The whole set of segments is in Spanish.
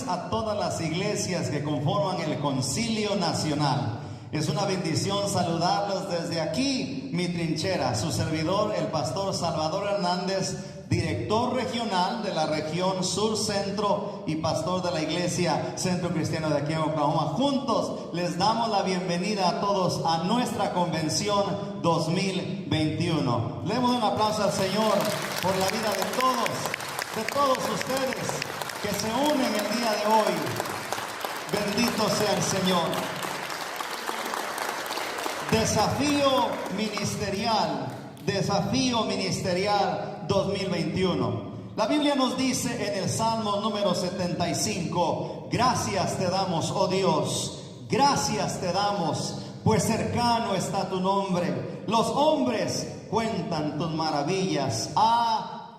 Bendiciones a todas las iglesias que conforman el Concilio Nacional. Es una bendición saludarlos desde aquí, mi trinchera, su servidor, el pastor Salvador Hernández, director regional de la región Sur Centro y pastor de la iglesia Centro Cristiano de aquí en Oklahoma. Juntos les damos la bienvenida a todos a nuestra convención 2021. Le damos un aplauso al Señor por la vida de todos ustedes que se unen el día de hoy. Bendito sea el Señor. Desafío ministerial 2021. La Biblia nos dice en el Salmo número 75, gracias te damos, oh Dios, gracias te damos, pues cercano está tu nombre. Los hombres cuentan tus maravillas.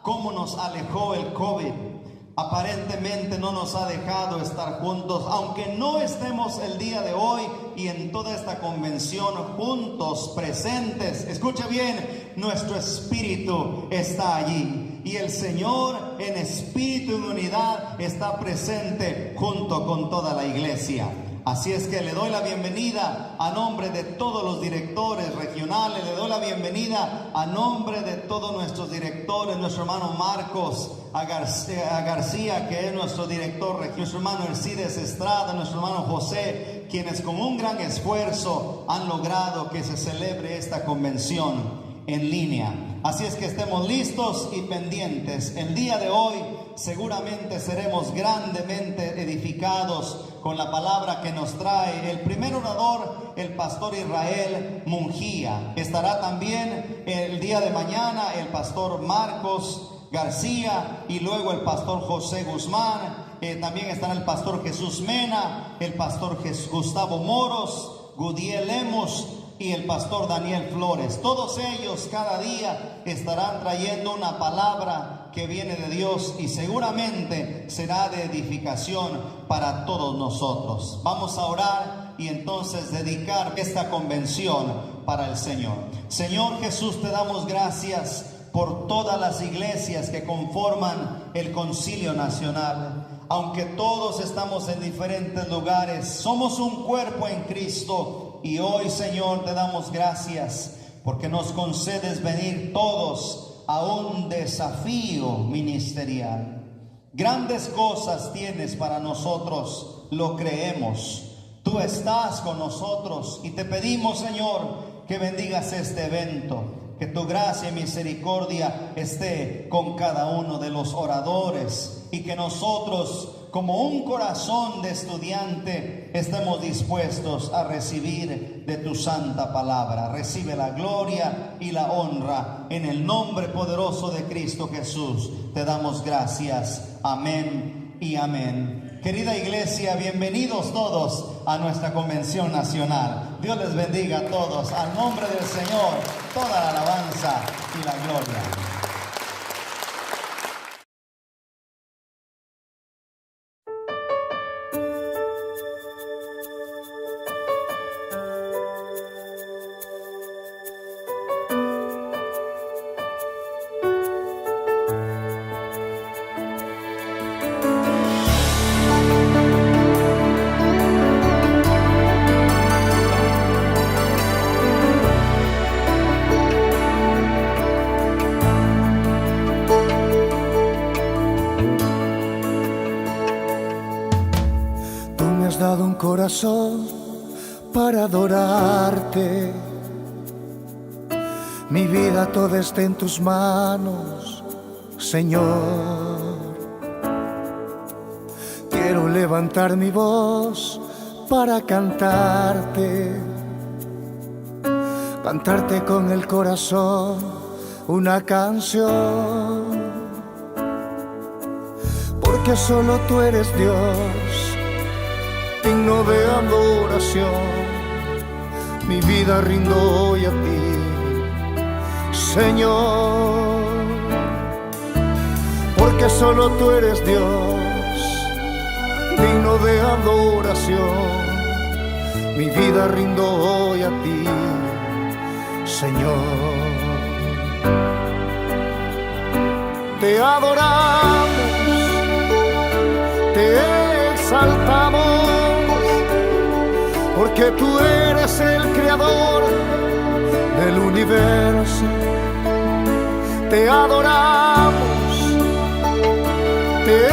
Cómo nos alejó el COVID. Aparentemente no nos ha dejado estar juntos, aunque no estemos el día de hoy y en toda esta convención juntos, presentes. Escucha bien, nuestro espíritu está allí y el Señor en espíritu y unidad está presente junto con toda la iglesia. Así es que le doy la bienvenida a nombre de todos los directores regionales, le doy la bienvenida a nombre de todos nuestros directores, nuestro hermano Marcos, a García, que es nuestro director regional, nuestro hermano Ercides Estrada, nuestro hermano José, quienes con un gran esfuerzo han logrado que se celebre esta convención en línea. Así es que estemos listos y pendientes. El día de hoy seguramente seremos grandemente edificados con la palabra que nos trae el primer orador, el pastor Israel Mungía. Estará también el día de mañana el pastor Marcos García y luego el pastor José Guzmán. También estará el pastor Jesús Mena, el pastor Gustavo Moros, Gudiel Lemos y el pastor Daniel Flores. Todos ellos cada día estarán trayendo una palabra que viene de Dios y seguramente será de edificación para todos nosotros. Vamos a orar y entonces dedicar esta convención para el Señor. Señor Jesús, te damos gracias por todas las iglesias que conforman el Concilio Nacional. Aunque todos estamos en diferentes lugares, somos un cuerpo en Cristo. Y hoy, Señor, te damos gracias porque nos concedes venir todos a un desafío ministerial. Grandes cosas tienes para nosotros, lo creemos. Tú estás con nosotros y te pedimos, Señor, que bendigas este evento. Que tu gracia y misericordia esté con cada uno de los oradores y que nosotros, como un corazón de estudiante, estemos dispuestos a recibir de tu santa palabra. Recibe la gloria y la honra en el nombre poderoso de Cristo Jesús. Te damos gracias. Amén y amén. Querida iglesia, bienvenidos todos a nuestra convención nacional. Dios les bendiga a todos. Al nombre del Señor, toda la alabanza y la gloria. Dado un corazón para adorarte, mi vida toda está en tus manos, Señor. Quiero levantar mi voz para cantarte con el corazón una canción, porque solo tú eres Dios, digno de adoración. Mi vida rindo hoy a ti, Señor, porque solo tú eres Dios, digno de adoración. Mi vida rindo hoy a ti, Señor. Te adoramos, te del universo. Te adoramos, te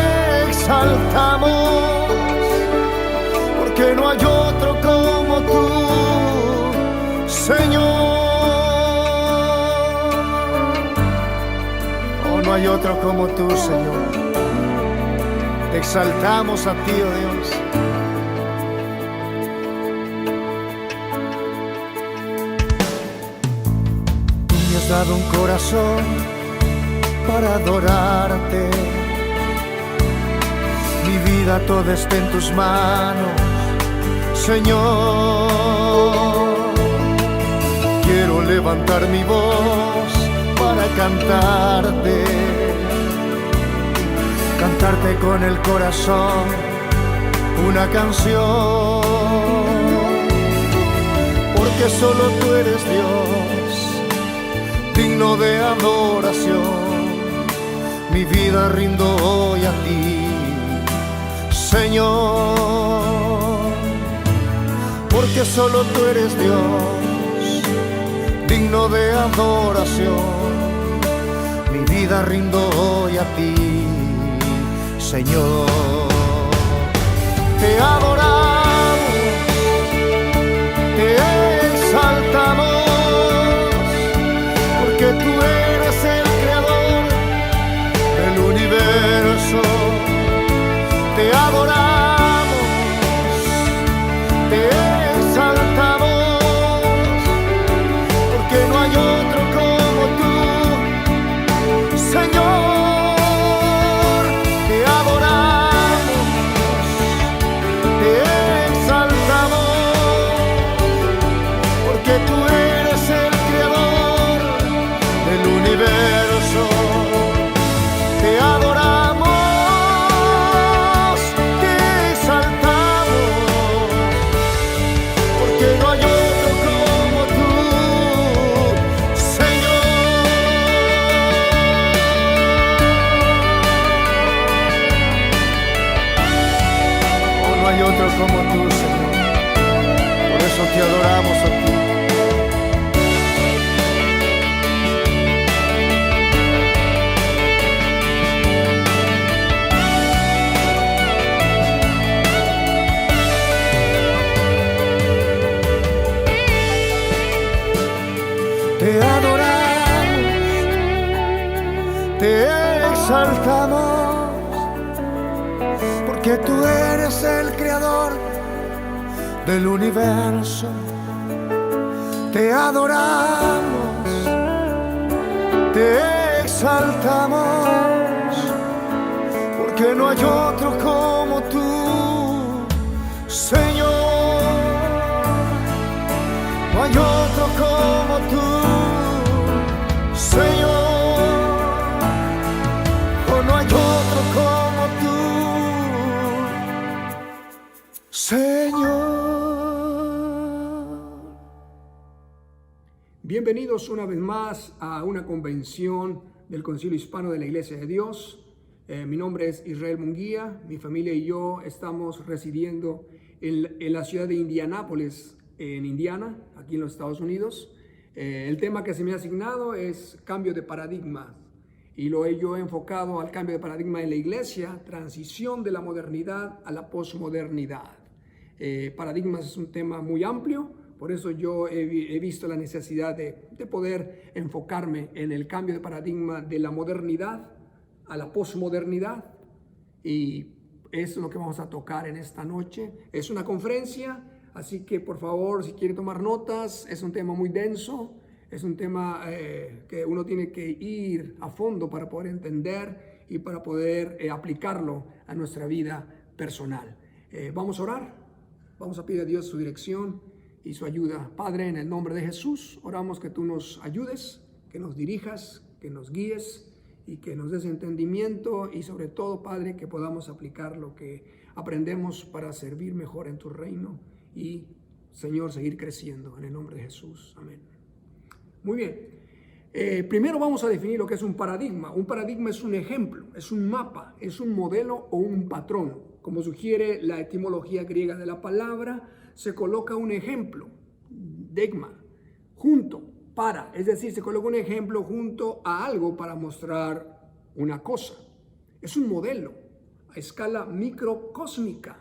exaltamos, porque no hay otro como tú, Señor. Oh, no hay otro como tú, Señor. Te exaltamos a ti, oh Dios. Tú me has dado un corazón para adorarte. Mi vida toda está en tus manos, Señor. Quiero levantar mi voz para cantarte, cantarte con el corazón una canción, porque solo tú eres Dios, digno de adoración. Mi vida rindo hoy a ti, Señor, porque solo tú eres Dios, digno de adoración. Mi vida rindo hoy a ti, Señor. Te adoramos, te exaltamos, porque tú eres el creador del universo. Te adoramos, te exaltamos, porque no hay otro como tú, Señor. Te adoramos, te exaltamos, porque tú eres el creador del universo. Te adoramos, te exaltamos, porque no hay otro como tú, Señor. Oh, no hay otro como tú, Señor. Por eso te adoramos a ti. Te adoramos, te exaltamos, porque tú eres el creador del universo. Te adoramos, te exaltamos, porque no hay otro como tú, Señor. No hay otro como tú, Señor. Oh, no hay otro como tú, Señor. Bienvenidos una vez más a una convención del Concilio Hispano de la Iglesia de Dios. Mi nombre es Israel Munguía. Mi familia y yo estamos residiendo en la ciudad de Indianápolis, en Indiana, aquí en los Estados Unidos. El tema que se me ha asignado es cambio de paradigma, y lo he yo enfocado al cambio de paradigma en la iglesia, transición de la modernidad a la posmodernidad. Paradigmas es un tema muy amplio, por eso yo he visto la necesidad de poder enfocarme en el cambio de paradigma de la modernidad a la posmodernidad, y eso es lo que vamos a tocar en esta noche. Es una conferencia, así que por favor, si quiere tomar notas, es un tema muy denso, es un tema que uno tiene que ir a fondo para poder entender y para poder aplicarlo a nuestra vida personal. Vamos a orar, vamos a pedir a Dios su dirección y su ayuda. Padre, en el nombre de Jesús, oramos que tú nos ayudes, que nos dirijas, que nos guíes y que nos des entendimiento, y sobre todo, Padre, que podamos aplicar lo que aprendemos para servir mejor en tu reino y, Señor, seguir creciendo en el nombre de Jesús. Amén. Muy bien. Primero vamos a definir lo que es un paradigma. Un paradigma es un ejemplo, es un mapa, es un modelo o un patrón. Como sugiere la etimología griega de la palabra, se coloca un ejemplo, dogma, junto, para, es decir, se coloca un ejemplo junto a algo para mostrar una cosa. Es un modelo a escala microcósmica.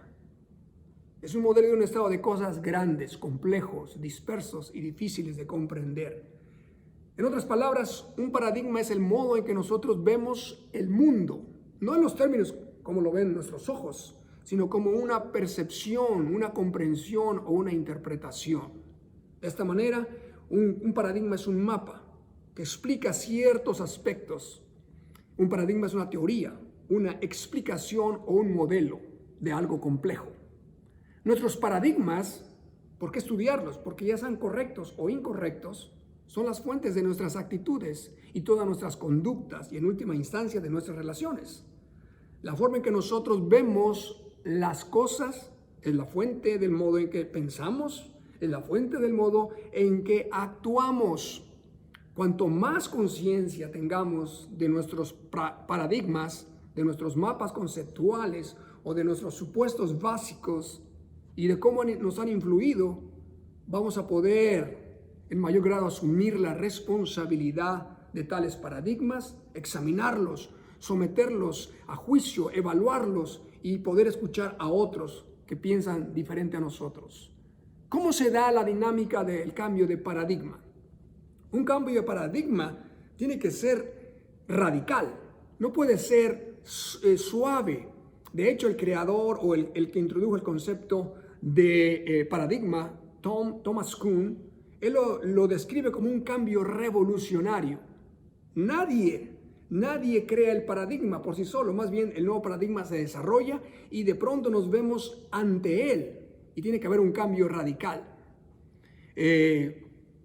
Es un modelo de un estado de cosas grandes, complejos, dispersos y difíciles de comprender. En otras palabras, un paradigma es el modo en que nosotros vemos el mundo, no en los términos como lo ven nuestros ojos, sino como una percepción, una comprensión o una interpretación. De esta manera, un paradigma es un mapa que explica ciertos aspectos. Un paradigma es una teoría, una explicación o un modelo de algo complejo. Nuestros paradigmas, ¿por qué estudiarlos? Porque ya sean correctos o incorrectos, son las fuentes de nuestras actitudes y todas nuestras conductas y en última instancia de nuestras relaciones. La forma en que nosotros vemos las cosas es la fuente del modo en que pensamos, es la fuente del modo en que actuamos. Cuanto más conciencia tengamos de nuestros paradigmas, de nuestros mapas conceptuales o de nuestros supuestos básicos y de cómo nos han influido, vamos a poder en mayor grado asumir la responsabilidad de tales paradigmas, examinarlos, someterlos a juicio, evaluarlos y poder escuchar a otros que piensan diferente a nosotros. ¿Cómo se da la dinámica del cambio de paradigma? Un cambio de paradigma tiene que ser radical, no puede ser suave. De hecho, el creador o el que introdujo el concepto de paradigma, Thomas Kuhn, él lo describe como un cambio revolucionario. Nadie crea el paradigma por sí solo, más bien el nuevo paradigma se desarrolla y de pronto nos vemos ante él y tiene que haber un cambio radical.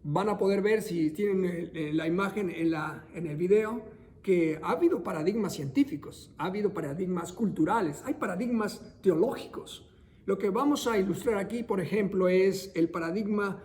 Van a poder ver, si tienen la imagen en el video, que ha habido paradigmas científicos, ha habido paradigmas culturales, hay paradigmas teológicos. Lo que vamos a ilustrar aquí, por ejemplo, es el paradigma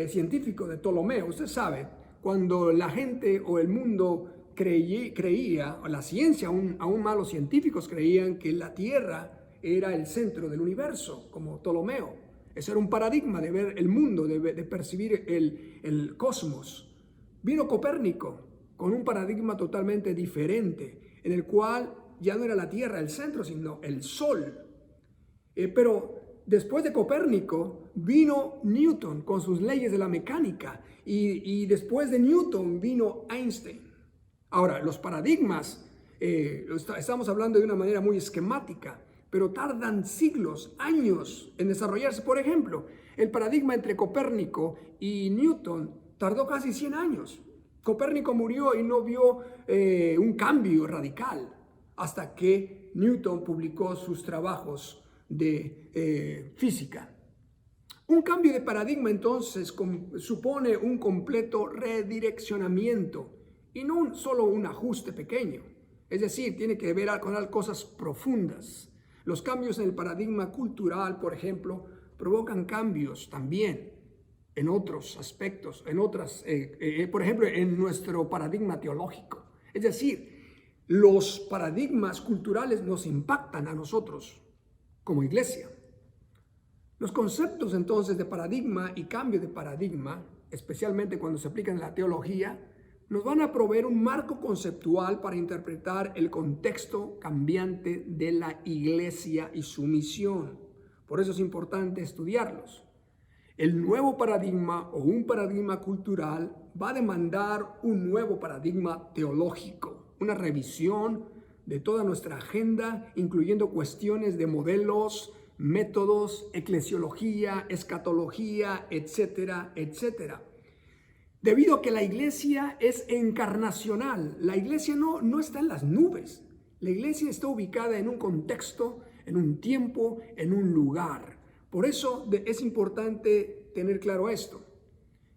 científico de Ptolomeo. Usted sabe, cuando la gente o el mundo creía, o la ciencia, aún más los científicos creían que la Tierra era el centro del universo, como Ptolomeo. Ese era un paradigma de ver el mundo, de percibir el cosmos. Vino Copérnico con un paradigma totalmente diferente, en el cual ya no era la Tierra el centro, sino el Sol. Pero después de Copérnico vino Newton con sus leyes de la mecánica y después de Newton vino Einstein. Ahora, los paradigmas, estamos hablando de una manera muy esquemática, pero tardan siglos, años en desarrollarse. Por ejemplo, el paradigma entre Copérnico y Newton tardó casi 100 años. Copérnico murió y no vio un cambio radical hasta que Newton publicó sus trabajos de física. Un cambio de paradigma entonces supone un completo redireccionamiento y no solo un ajuste pequeño. Es decir, tiene que ver con cosas profundas. Los cambios en el paradigma cultural, por ejemplo, provocan cambios también en otros aspectos, por ejemplo, en nuestro paradigma teológico. Es decir, los paradigmas culturales nos impactan a nosotros como iglesia. Los conceptos entonces de paradigma y cambio de paradigma, especialmente cuando se aplican en la teología, nos van a proveer un marco conceptual para interpretar el contexto cambiante de la iglesia y su misión. Por eso es importante estudiarlos. El nuevo paradigma o un paradigma cultural va a demandar un nuevo paradigma teológico, una revisión de toda nuestra agenda, incluyendo cuestiones de modelos, métodos, eclesiología, escatología, etcétera, etcétera. Debido a que la iglesia es encarnacional, la iglesia no está en las nubes. La iglesia está ubicada en un contexto, en un tiempo, en un lugar. Por eso es importante tener claro esto.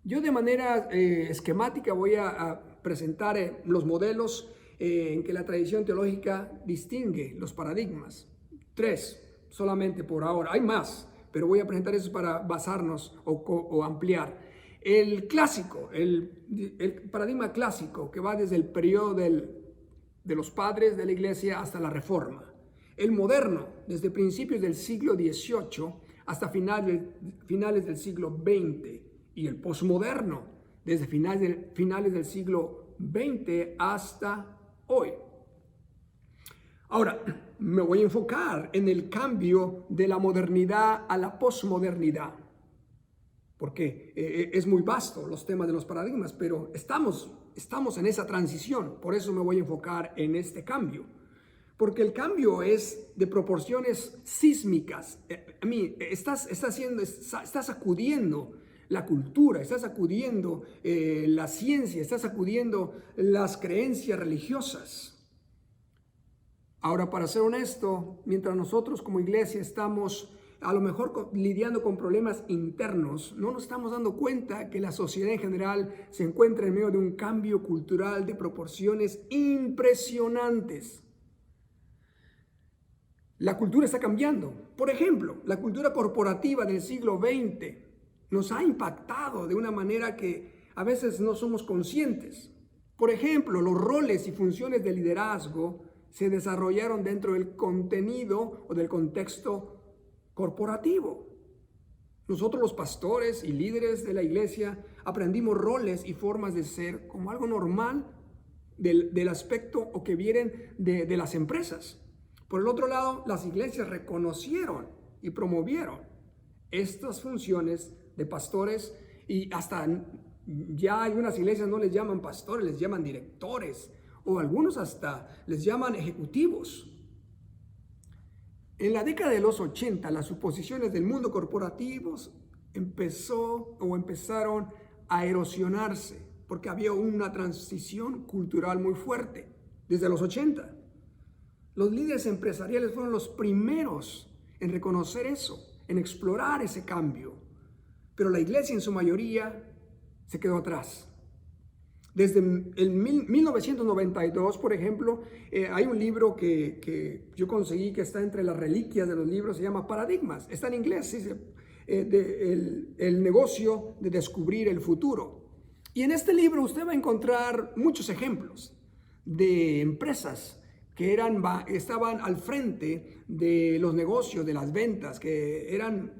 Yo de manera esquemática voy a presentar los modelos en que la tradición teológica distingue los paradigmas. 3 solamente por ahora. Hay más, pero voy a presentar eso para basarnos o ampliar. El clásico, el paradigma clásico que va desde el periodo de los padres de la iglesia hasta la Reforma. El moderno, desde principios del siglo XVIII hasta finales del siglo XX. Y el posmoderno, desde finales del siglo XX hasta hoy. Ahora, me voy a enfocar en el cambio de la modernidad a la posmodernidad, porque es muy vasto los temas de los paradigmas, pero estamos en esa transición. Por eso me voy a enfocar en este cambio, porque el cambio es de proporciones sísmicas. Está sacudiendo la cultura, está sacudiendo la ciencia, está sacudiendo las creencias religiosas. Ahora, para ser honesto, mientras nosotros como iglesia estamos a lo mejor lidiando con problemas internos, no nos estamos dando cuenta que la sociedad en general se encuentra en medio de un cambio cultural de proporciones impresionantes. La cultura está cambiando. Por ejemplo, la cultura corporativa del siglo XX nos ha impactado de una manera que a veces no somos conscientes. Por ejemplo, los roles y funciones de liderazgo se desarrollaron dentro del contenido o del contexto corporativo. Nosotros los pastores y líderes de la iglesia aprendimos roles y formas de ser como algo normal del aspecto o que vienen de las empresas. Por el otro lado, las iglesias reconocieron y promovieron estas funciones de pastores, y hasta ya algunas iglesias no les llaman pastores, les llaman directores, o algunos hasta les llaman ejecutivos. En la década de los 80, las suposiciones del mundo corporativo empezaron a erosionarse, porque había una transición cultural muy fuerte desde los 80. Los líderes empresariales fueron los primeros en reconocer eso, en explorar ese cambio, pero la iglesia en su mayoría se quedó atrás. Desde el 1992, por ejemplo, hay un libro que yo conseguí que está entre las reliquias de los libros, se llama Paradigmas, está en inglés, dice, el negocio de descubrir el futuro. Y en este libro usted va a encontrar muchos ejemplos de empresas que estaban al frente de los negocios, de las ventas, que eran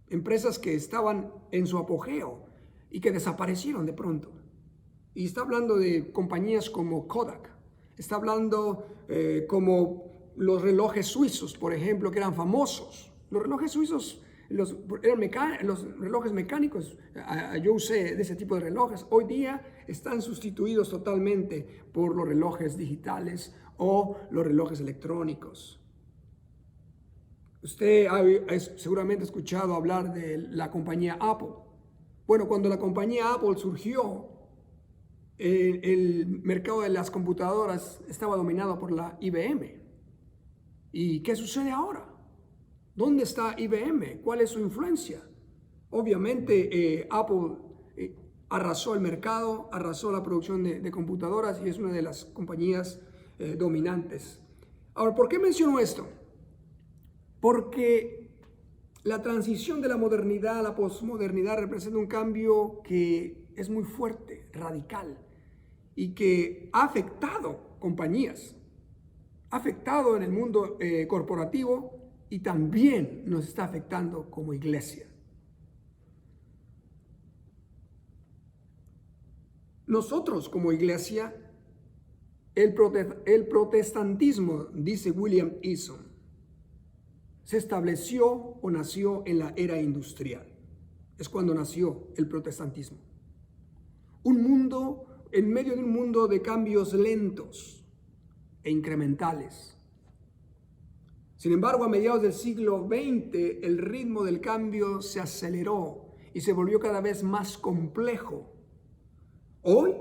empresas que estaban en su apogeo y que desaparecieron de pronto. Y está hablando de compañías como Kodak, está hablando como los relojes suizos, por ejemplo, que eran famosos. Los relojes suizos, los relojes mecánicos, yo usé de ese tipo de relojes, hoy día están sustituidos totalmente por los relojes digitales o los relojes electrónicos. Usted seguramente ha escuchado hablar de la compañía Apple. Bueno, cuando la compañía Apple surgió, el mercado de las computadoras estaba dominado por la IBM. ¿Y qué sucede ahora? ¿Dónde está IBM? ¿Cuál es su influencia? Obviamente Apple arrasó el mercado, arrasó la producción de computadoras y es una de las compañías dominantes. Ahora, ¿por qué menciono esto? Porque la transición de la modernidad a la posmodernidad representa un cambio que es muy fuerte, radical, y que ha afectado compañías, ha afectado en el mundo corporativo y también nos está afectando como iglesia. Nosotros como iglesia, el protestantismo, dice William Eason, se estableció o nació en la era industrial. Es cuando nació el protestantismo. En medio de un mundo de cambios lentos e incrementales. Sin embargo, a mediados del siglo XX, el ritmo del cambio se aceleró y se volvió cada vez más complejo. Hoy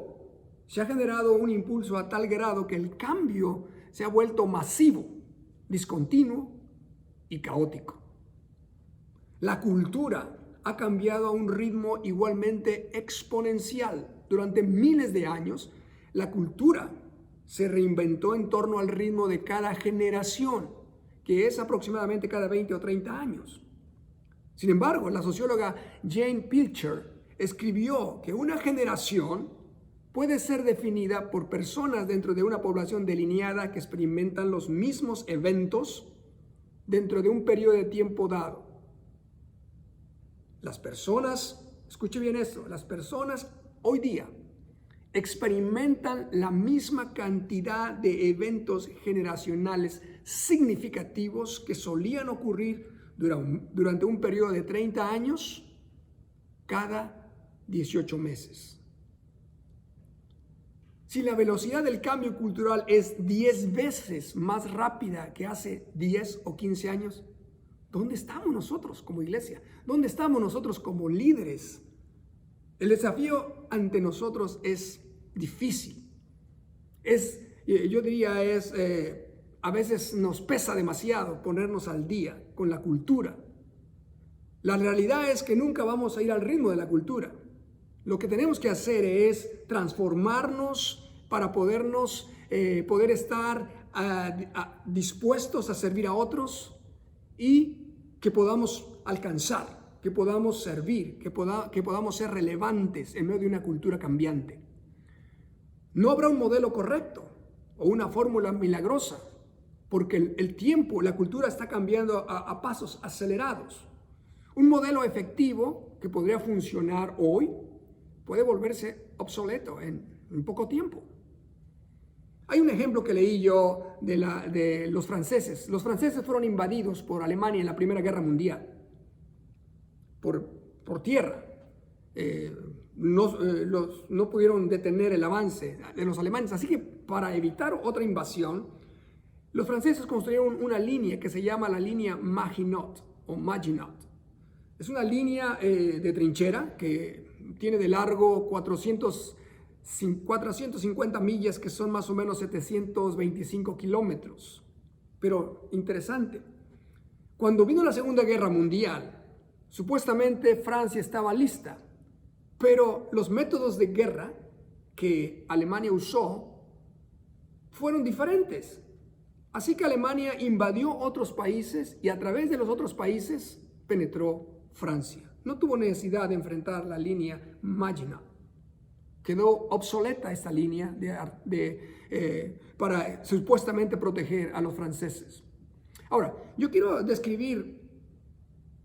se ha generado un impulso a tal grado que el cambio se ha vuelto masivo, discontinuo y caótico. La cultura ha cambiado a un ritmo igualmente exponencial. Durante miles de años, la cultura se reinventó en torno al ritmo de cada generación, que es aproximadamente cada 20 o 30 años. Sin embargo, la socióloga Jane Pilcher escribió que una generación puede ser definida por personas dentro de una población delineada que experimentan los mismos eventos dentro de un periodo de tiempo dado. Las personas escuche bien esto, las personas hoy día experimentan la misma cantidad de eventos generacionales significativos que solían ocurrir durante un periodo de 30 años cada 18 meses. Si la velocidad del cambio cultural es 10 veces más rápida que hace 10 o 15 años, ¿dónde estamos nosotros como iglesia? ¿Dónde estamos nosotros como líderes? El desafío ante nosotros es difícil. Yo diría, a veces nos pesa demasiado ponernos al día con la cultura. La realidad es que nunca vamos a ir al ritmo de la cultura. Lo que tenemos que hacer es transformarnos para poder estar dispuestos a servir a otros y que podamos alcanzar, que podamos servir, que podamos ser relevantes en medio de una cultura cambiante. No habrá un modelo correcto o una fórmula milagrosa, porque el tiempo, la cultura está cambiando a pasos acelerados. Un modelo efectivo que podría funcionar hoy puede volverse obsoleto en poco tiempo. Hay un ejemplo que leí yo de los franceses. Los franceses fueron invadidos por Alemania en la Primera Guerra Mundial, por tierra. No pudieron detener el avance de los alemanes. Así que para evitar otra invasión, los franceses construyeron una línea que se llama la línea Maginot o Maginot. Es una línea de trinchera que tiene de largo 450 millas, que son más o menos 725 kilómetros. Pero interesante, cuando vino la Segunda Guerra Mundial, supuestamente Francia estaba lista, pero los métodos de guerra que Alemania usó fueron diferentes. Así que Alemania invadió otros países y a través de los otros países penetró Francia. No tuvo necesidad de enfrentar la línea Maginot. Quedó obsoleta esta línea para supuestamente proteger a los franceses. Ahora, yo quiero describir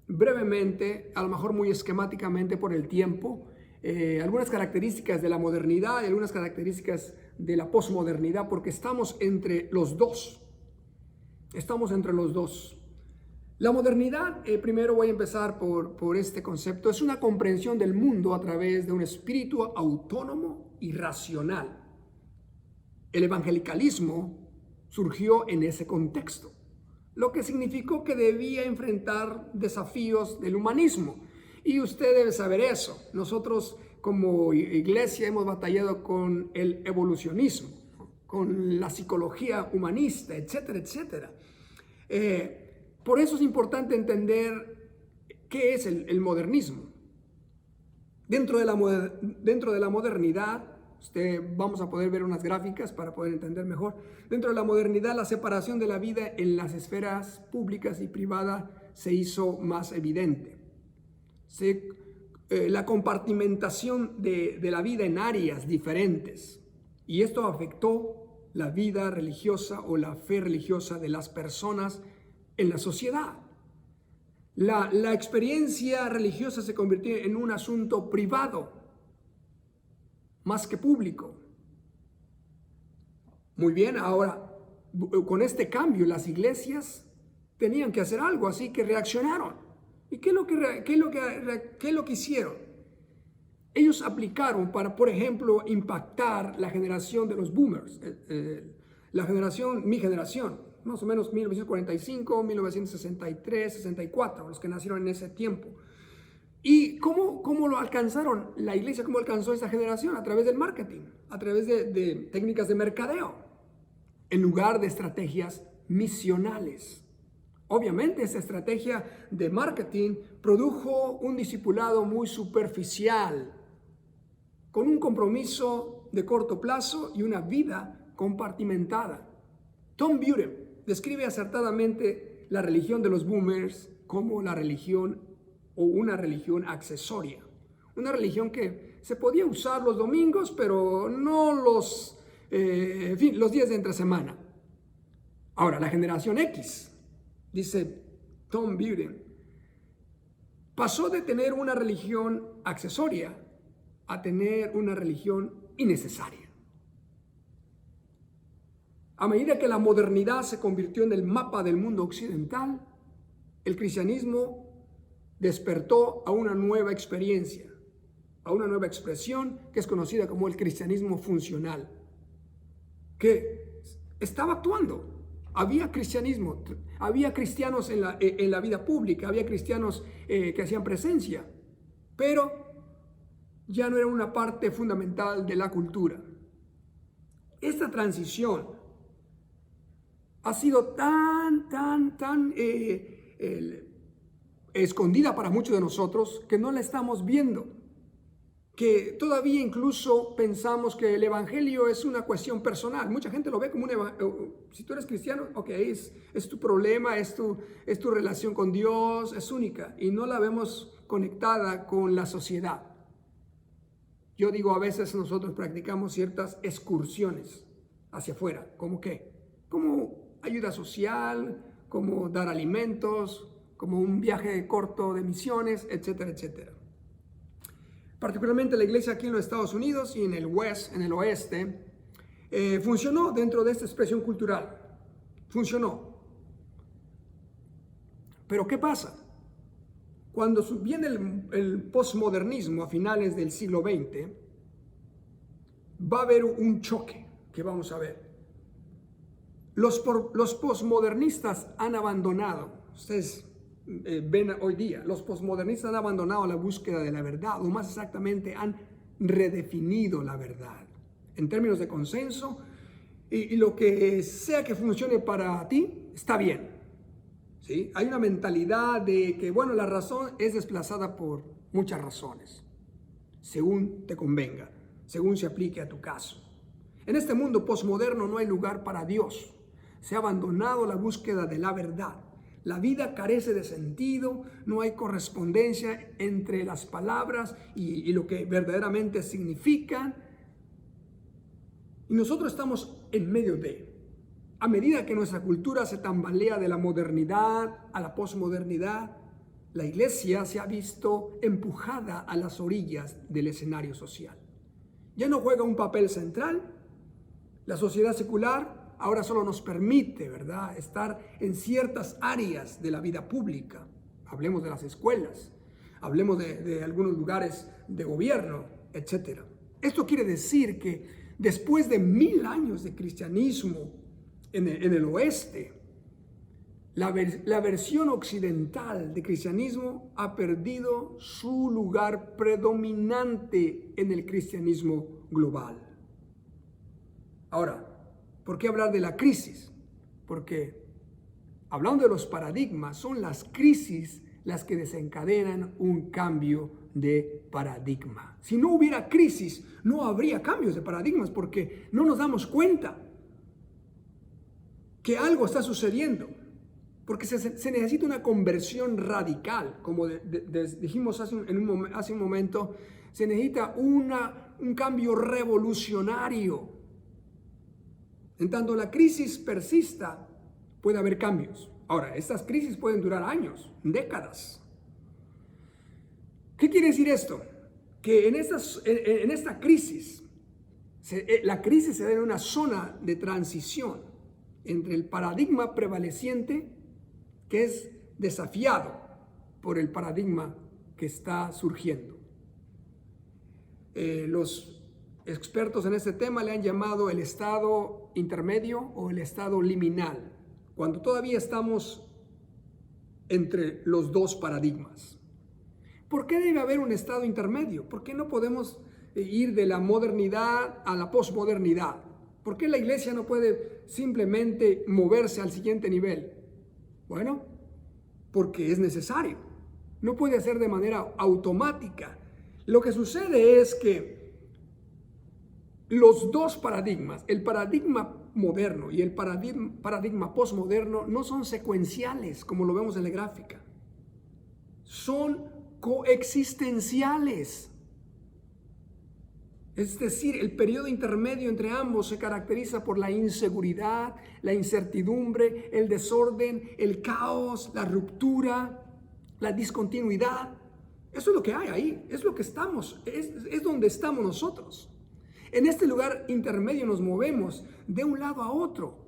brevemente, a lo mejor muy esquemáticamente por el tiempo, algunas características de la modernidad y algunas características de la posmodernidad, porque estamos entre los dos. Estamos entre los dos. La modernidad, primero voy a empezar por este concepto, es una comprensión del mundo a través de un espíritu autónomo y racional. El evangelicalismo surgió en ese contexto, lo que significó que debía enfrentar desafíos del humanismo. Y usted debe saber eso. Nosotros como iglesia hemos batallado con el evolucionismo, con la psicología humanista, etcétera, etcétera. Por eso es importante entender qué es el modernismo. Dentro de la modernidad, vamos a poder ver unas gráficas para poder entender mejor. Dentro de la modernidad, la separación de la vida en las esferas públicas y privadas se hizo más evidente. La compartimentación de la vida en áreas diferentes. Y esto afectó la vida religiosa o la fe religiosa de las personas en la sociedad. La experiencia religiosa se convirtió en un asunto privado, más que público. Muy bien, ahora, con este cambio, las iglesias tenían que hacer algo, así que reaccionaron. ¿Y qué es lo que hicieron? Ellos aplicaron para, por ejemplo, impactar la generación de los boomers, mi generación, más o menos 1945, 1963, 64, los que nacieron en ese tiempo. ¿Y cómo lo alcanzaron? La iglesia, ¿cómo alcanzó esa generación? A través del marketing, a través de técnicas de mercadeo, en lugar de estrategias misionales. Obviamente, esa estrategia de marketing produjo un discipulado muy superficial, con un compromiso de corto plazo y una vida compartimentada. Tom Buren describe acertadamente la religión de los boomers como la religión o una religión accesoria. Una religión que se podía usar los domingos, pero no los días de entre semana. Ahora, la generación X, dice Tom Buren, pasó de tener una religión accesoria a tener una religión innecesaria. A medida que la modernidad se convirtió en el mapa del mundo occidental, el cristianismo despertó a una nueva experiencia, a una nueva expresión que es conocida como el cristianismo funcional, que estaba actuando. Había cristianismo, había cristianos en la vida pública, había cristianos que hacían presencia, pero ya no era una parte fundamental de la cultura. Esta transición ha sido tan escondida para muchos de nosotros que no la estamos viendo. Que todavía incluso pensamos que el evangelio es una cuestión personal. Mucha gente lo ve como un evangelio. Si tú eres cristiano, ok, es tu problema, es tu relación con Dios, es única. Y no la vemos conectada con la sociedad. Yo digo, a veces nosotros practicamos ciertas excursiones hacia afuera. ¿Cómo qué? Como ayuda social, como dar alimentos, como un viaje corto de misiones, etcétera, etcétera. Particularmente la iglesia aquí en los Estados Unidos y en el oeste, funcionó dentro de esta expresión cultural. Funcionó. Pero ¿qué pasa? Cuando viene el posmodernismo a finales del siglo XX, va a haber un choque que vamos a ver. Los posmodernistas han abandonado, ustedes ven hoy día, los posmodernistas han abandonado la búsqueda de la verdad, o más exactamente han redefinido la verdad en términos de consenso, y lo que sea que funcione para ti está bien, ¿sí? Hay una mentalidad de que, bueno, la razón es desplazada por muchas razones, según te convenga, según se aplique a tu caso. En este mundo posmoderno no hay lugar para Dios. Se ha abandonado la búsqueda de la verdad. La vida carece de sentido, no hay correspondencia entre las palabras y lo que verdaderamente significan. Y nosotros estamos en medio de. A medida que nuestra cultura se tambalea de la modernidad a la posmodernidad, la iglesia se ha visto empujada a las orillas del escenario social. Ya no juega un papel central. La sociedad secular ahora solo nos permite, ¿verdad?, estar en ciertas áreas de la vida pública. Hablemos de las escuelas, hablemos de algunos lugares de gobierno, etc. Esto quiere decir que después de 1000 años de cristianismo en el oeste, la versión occidental de cristianismo ha perdido su lugar predominante en el cristianismo global. Ahora, ¿por qué hablar de la crisis? Porque hablando de los paradigmas, son las crisis las que desencadenan un cambio de paradigma. Si no hubiera crisis, no habría cambios de paradigmas porque no nos damos cuenta que algo está sucediendo. Porque se necesita una conversión radical, como dijimos hace un momento, se necesita un cambio revolucionario. En tanto la crisis persista, puede haber cambios. Ahora, estas crisis pueden durar años, décadas. ¿Qué quiere decir esto? Que en esta crisis, la crisis se da en una zona de transición entre el paradigma prevaleciente, que es desafiado por el paradigma que está surgiendo. Los expertos en este tema le han llamado el estado intermedio o el estado liminal, cuando todavía estamos entre los dos paradigmas. ¿Por qué debe haber un estado intermedio? ¿Por qué no podemos ir de la modernidad a la posmodernidad? ¿Por qué la iglesia no puede simplemente moverse al siguiente nivel? Bueno, porque es necesario. No puede hacer de manera automática. Lo que sucede es que los dos paradigmas, el paradigma moderno y el paradigma posmoderno, no son secuenciales como lo vemos en la gráfica. Son coexistenciales. Es decir, el periodo intermedio entre ambos se caracteriza por la inseguridad, la incertidumbre, el desorden, el caos, la ruptura, la discontinuidad. Eso es lo que hay ahí, es lo que estamos, es donde estamos nosotros. En este lugar intermedio nos movemos de un lado a otro,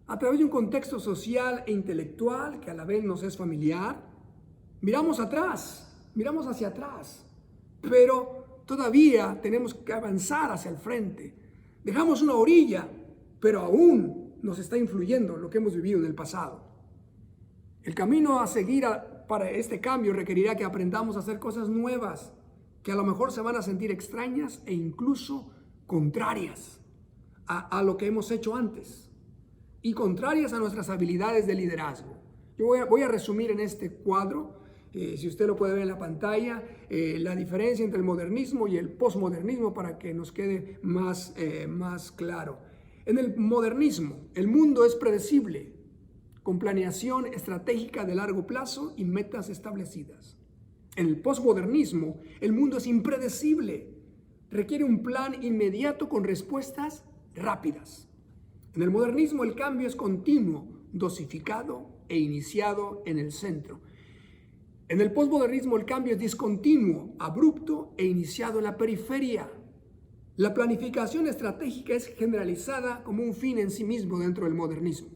a través de un contexto social e intelectual que a la vez nos es familiar. Miramos atrás, miramos hacia atrás, pero todavía tenemos que avanzar hacia el frente. Dejamos una orilla, pero aún nos está influyendo lo que hemos vivido en el pasado. El camino a seguir para este cambio requerirá que aprendamos a hacer cosas nuevas, que a lo mejor se van a sentir extrañas e incluso contrarias a lo que hemos hecho antes y contrarias a nuestras habilidades de liderazgo. Yo voy a resumir en este cuadro, si usted lo puede ver en la pantalla, la diferencia entre el modernismo y el posmodernismo para que nos quede más claro. En el modernismo, el mundo es predecible, con planeación estratégica de largo plazo y metas establecidas. En el posmodernismo, el mundo es impredecible, requiere un plan inmediato con respuestas rápidas. En el modernismo, el cambio es continuo, dosificado e iniciado en el centro. En el posmodernismo, el cambio es discontinuo, abrupto e iniciado en la periferia. La planificación estratégica es generalizada como un fin en sí mismo dentro del modernismo.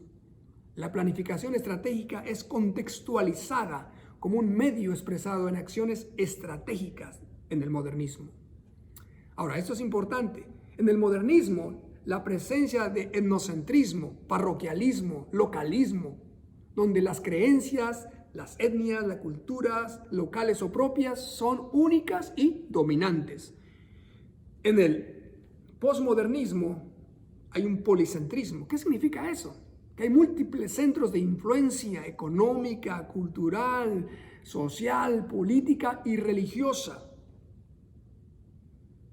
La planificación estratégica es contextualizada como un medio expresado en acciones estratégicas en el modernismo. Ahora, esto es importante. En el modernismo, la presencia de etnocentrismo, parroquialismo, localismo, donde las creencias, las etnias, las culturas locales o propias son únicas y dominantes. En el posmodernismo hay un policentrismo. ¿Qué significa eso? Que hay múltiples centros de influencia económica, cultural, social, política y religiosa.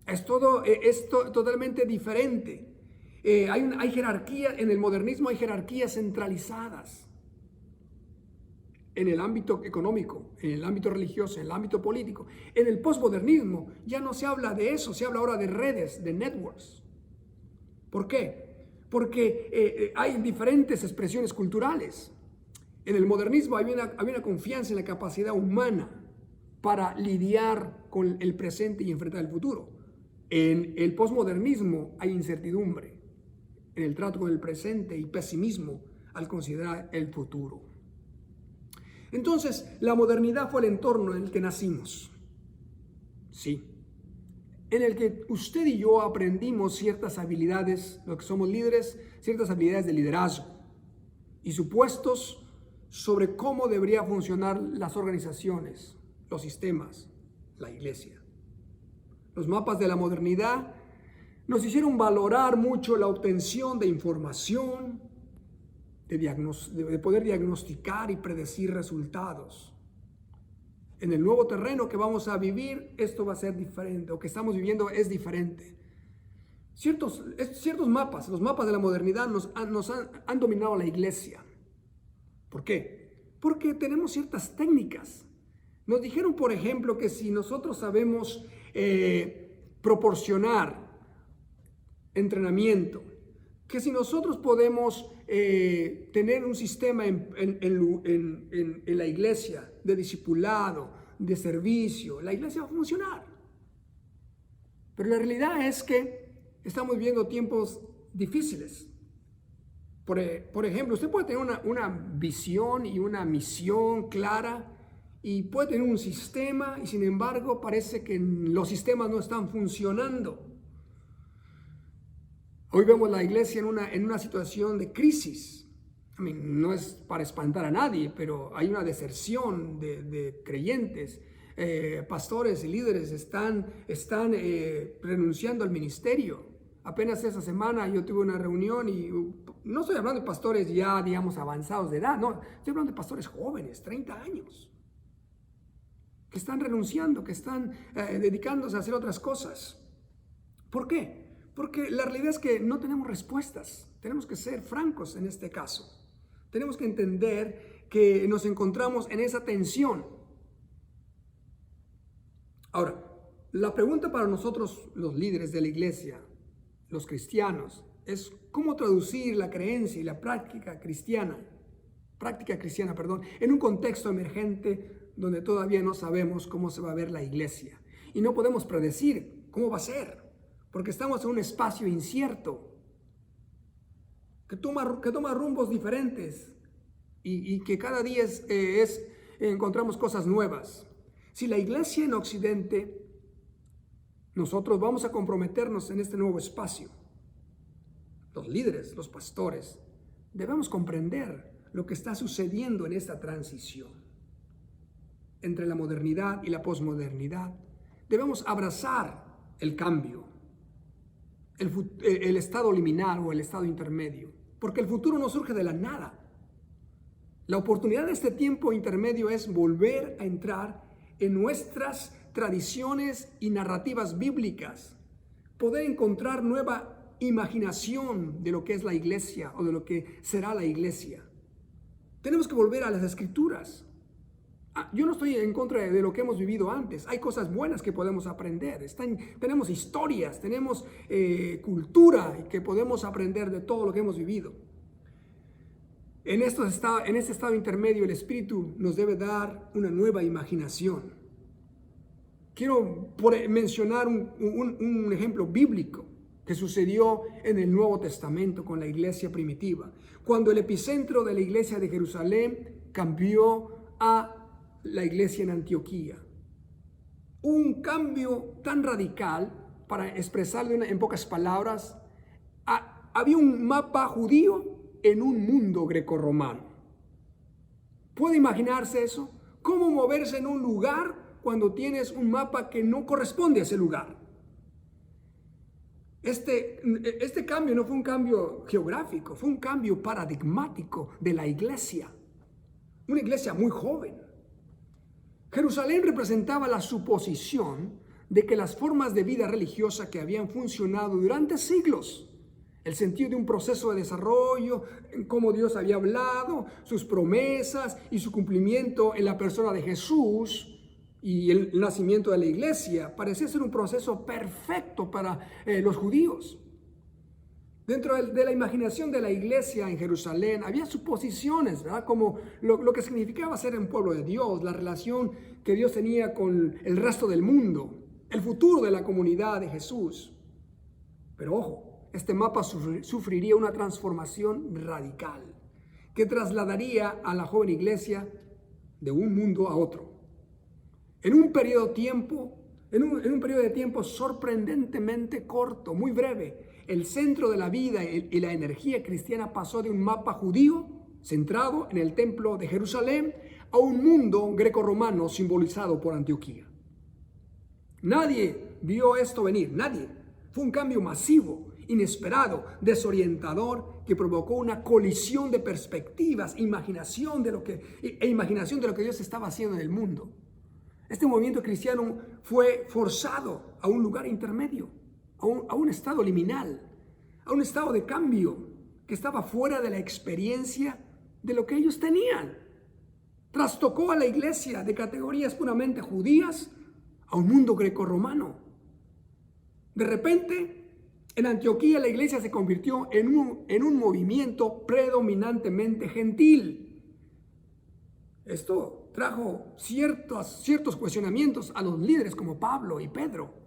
Es totalmente diferente. Hay jerarquía, en el modernismo hay jerarquías centralizadas. En el ámbito económico, en el ámbito religioso, en el ámbito político. En el posmodernismo ya no se habla de eso, se habla ahora de redes, de networks. ¿Por qué? Porque hay diferentes expresiones culturales. En el modernismo había una confianza en la capacidad humana para lidiar con el presente y enfrentar el futuro. En el posmodernismo hay incertidumbre en el trato con el presente y pesimismo al considerar el futuro. Entonces, la modernidad fue el entorno en el que nacimos. Sí. En el que usted y yo aprendimos ciertas habilidades, los que somos líderes, ciertas habilidades de liderazgo y supuestos sobre cómo deberían funcionar las organizaciones, los sistemas, la iglesia. Los mapas de la modernidad nos hicieron valorar mucho la obtención de información, de poder diagnosticar y predecir resultados. En el nuevo terreno que vamos a vivir, esto va a ser diferente, o que estamos viviendo es diferente. Ciertos mapas, los mapas de la modernidad han dominado la iglesia. ¿Por qué? Porque tenemos ciertas técnicas. Nos dijeron, por ejemplo, que si nosotros sabemos proporcionar entrenamiento, que si nosotros podemos tener un sistema en la iglesia de discipulado, de servicio, la iglesia va a funcionar. Pero la realidad es que estamos viviendo tiempos difíciles. Por ejemplo, usted puede tener una visión y una misión clara y puede tener un sistema y sin embargo parece que los sistemas no están funcionando. Hoy vemos la iglesia en una situación de crisis. No es para espantar a nadie, pero hay una deserción de creyentes. Pastores y líderes están renunciando al ministerio. Apenas esa semana yo tuve una reunión y no estoy hablando de pastores ya, digamos, avanzados de edad. No, estoy hablando de pastores jóvenes, 30 años, que están renunciando, que están dedicándose a hacer otras cosas. ¿Por qué? Porque la realidad es que no tenemos respuestas. Tenemos que ser francos en este caso. Tenemos que entender que nos encontramos en esa tensión. Ahora, la pregunta para nosotros, los líderes de la iglesia, los cristianos, es cómo traducir la creencia y la práctica cristiana, en un contexto emergente donde todavía no sabemos cómo se va a ver la iglesia. Y no podemos predecir cómo va a ser, porque estamos en un espacio incierto, que toma rumbos diferentes y que cada día encontramos cosas nuevas. Si la iglesia en Occidente, nosotros vamos a comprometernos en este nuevo espacio. Los líderes, los pastores, debemos comprender lo que está sucediendo en esta transición entre la modernidad y la posmodernidad. Debemos abrazar el cambio, el estado liminal o el estado intermedio, porque el futuro no surge de la nada. La oportunidad de este tiempo intermedio es volver a entrar en nuestras tradiciones y narrativas bíblicas, poder encontrar nueva imaginación de lo que es la iglesia o de lo que será la iglesia. Tenemos que volver a las escrituras. Yo no estoy en contra de lo que hemos vivido antes. Hay cosas buenas que podemos aprender. Tenemos historias, tenemos cultura que podemos aprender de todo lo que hemos vivido. En este estado intermedio, el Espíritu nos debe dar una nueva imaginación. Quiero mencionar un ejemplo bíblico que sucedió en el Nuevo Testamento con la iglesia primitiva, cuando el epicentro de la iglesia de Jerusalén cambió a la iglesia en Antioquía. Un cambio tan radical, para expresarlo en pocas palabras, había un mapa judío en un mundo grecorromano. ¿Puede imaginarse eso? ¿Cómo moverse en un lugar cuando tienes un mapa que no corresponde a ese lugar? Este cambio no fue un cambio geográfico, fue un cambio paradigmático de la iglesia. Una iglesia muy joven. Jerusalén representaba la suposición de que las formas de vida religiosa que habían funcionado durante siglos, el sentido de un proceso de desarrollo, cómo Dios había hablado, sus promesas y su cumplimiento en la persona de Jesús y el nacimiento de la iglesia, parecía ser un proceso perfecto para los judíos. Dentro de la imaginación de la iglesia en Jerusalén había suposiciones, ¿verdad? Como lo que significaba ser un pueblo de Dios, la relación que Dios tenía con el resto del mundo, el futuro de la comunidad de Jesús. Pero ojo, este mapa sufriría una transformación radical que trasladaría a la joven iglesia de un mundo a otro. En un periodo de tiempo sorprendentemente corto, muy breve, el centro de la vida y la energía cristiana pasó de un mapa judío centrado en el templo de Jerusalén a un mundo grecorromano simbolizado por Antioquía. Nadie vio esto venir, nadie. Fue un cambio masivo, inesperado, desorientador, que provocó una colisión de perspectivas, imaginación de lo que Dios estaba haciendo en el mundo. Este movimiento cristiano fue forzado a un lugar intermedio, a un estado liminal, a un estado de cambio que estaba fuera de la experiencia de lo que ellos tenían. Trastocó a la iglesia de categorías puramente judías a un mundo grecorromano. De repente, en Antioquía la iglesia se convirtió en un movimiento predominantemente gentil. Esto trajo ciertos cuestionamientos a los líderes como Pablo y Pedro.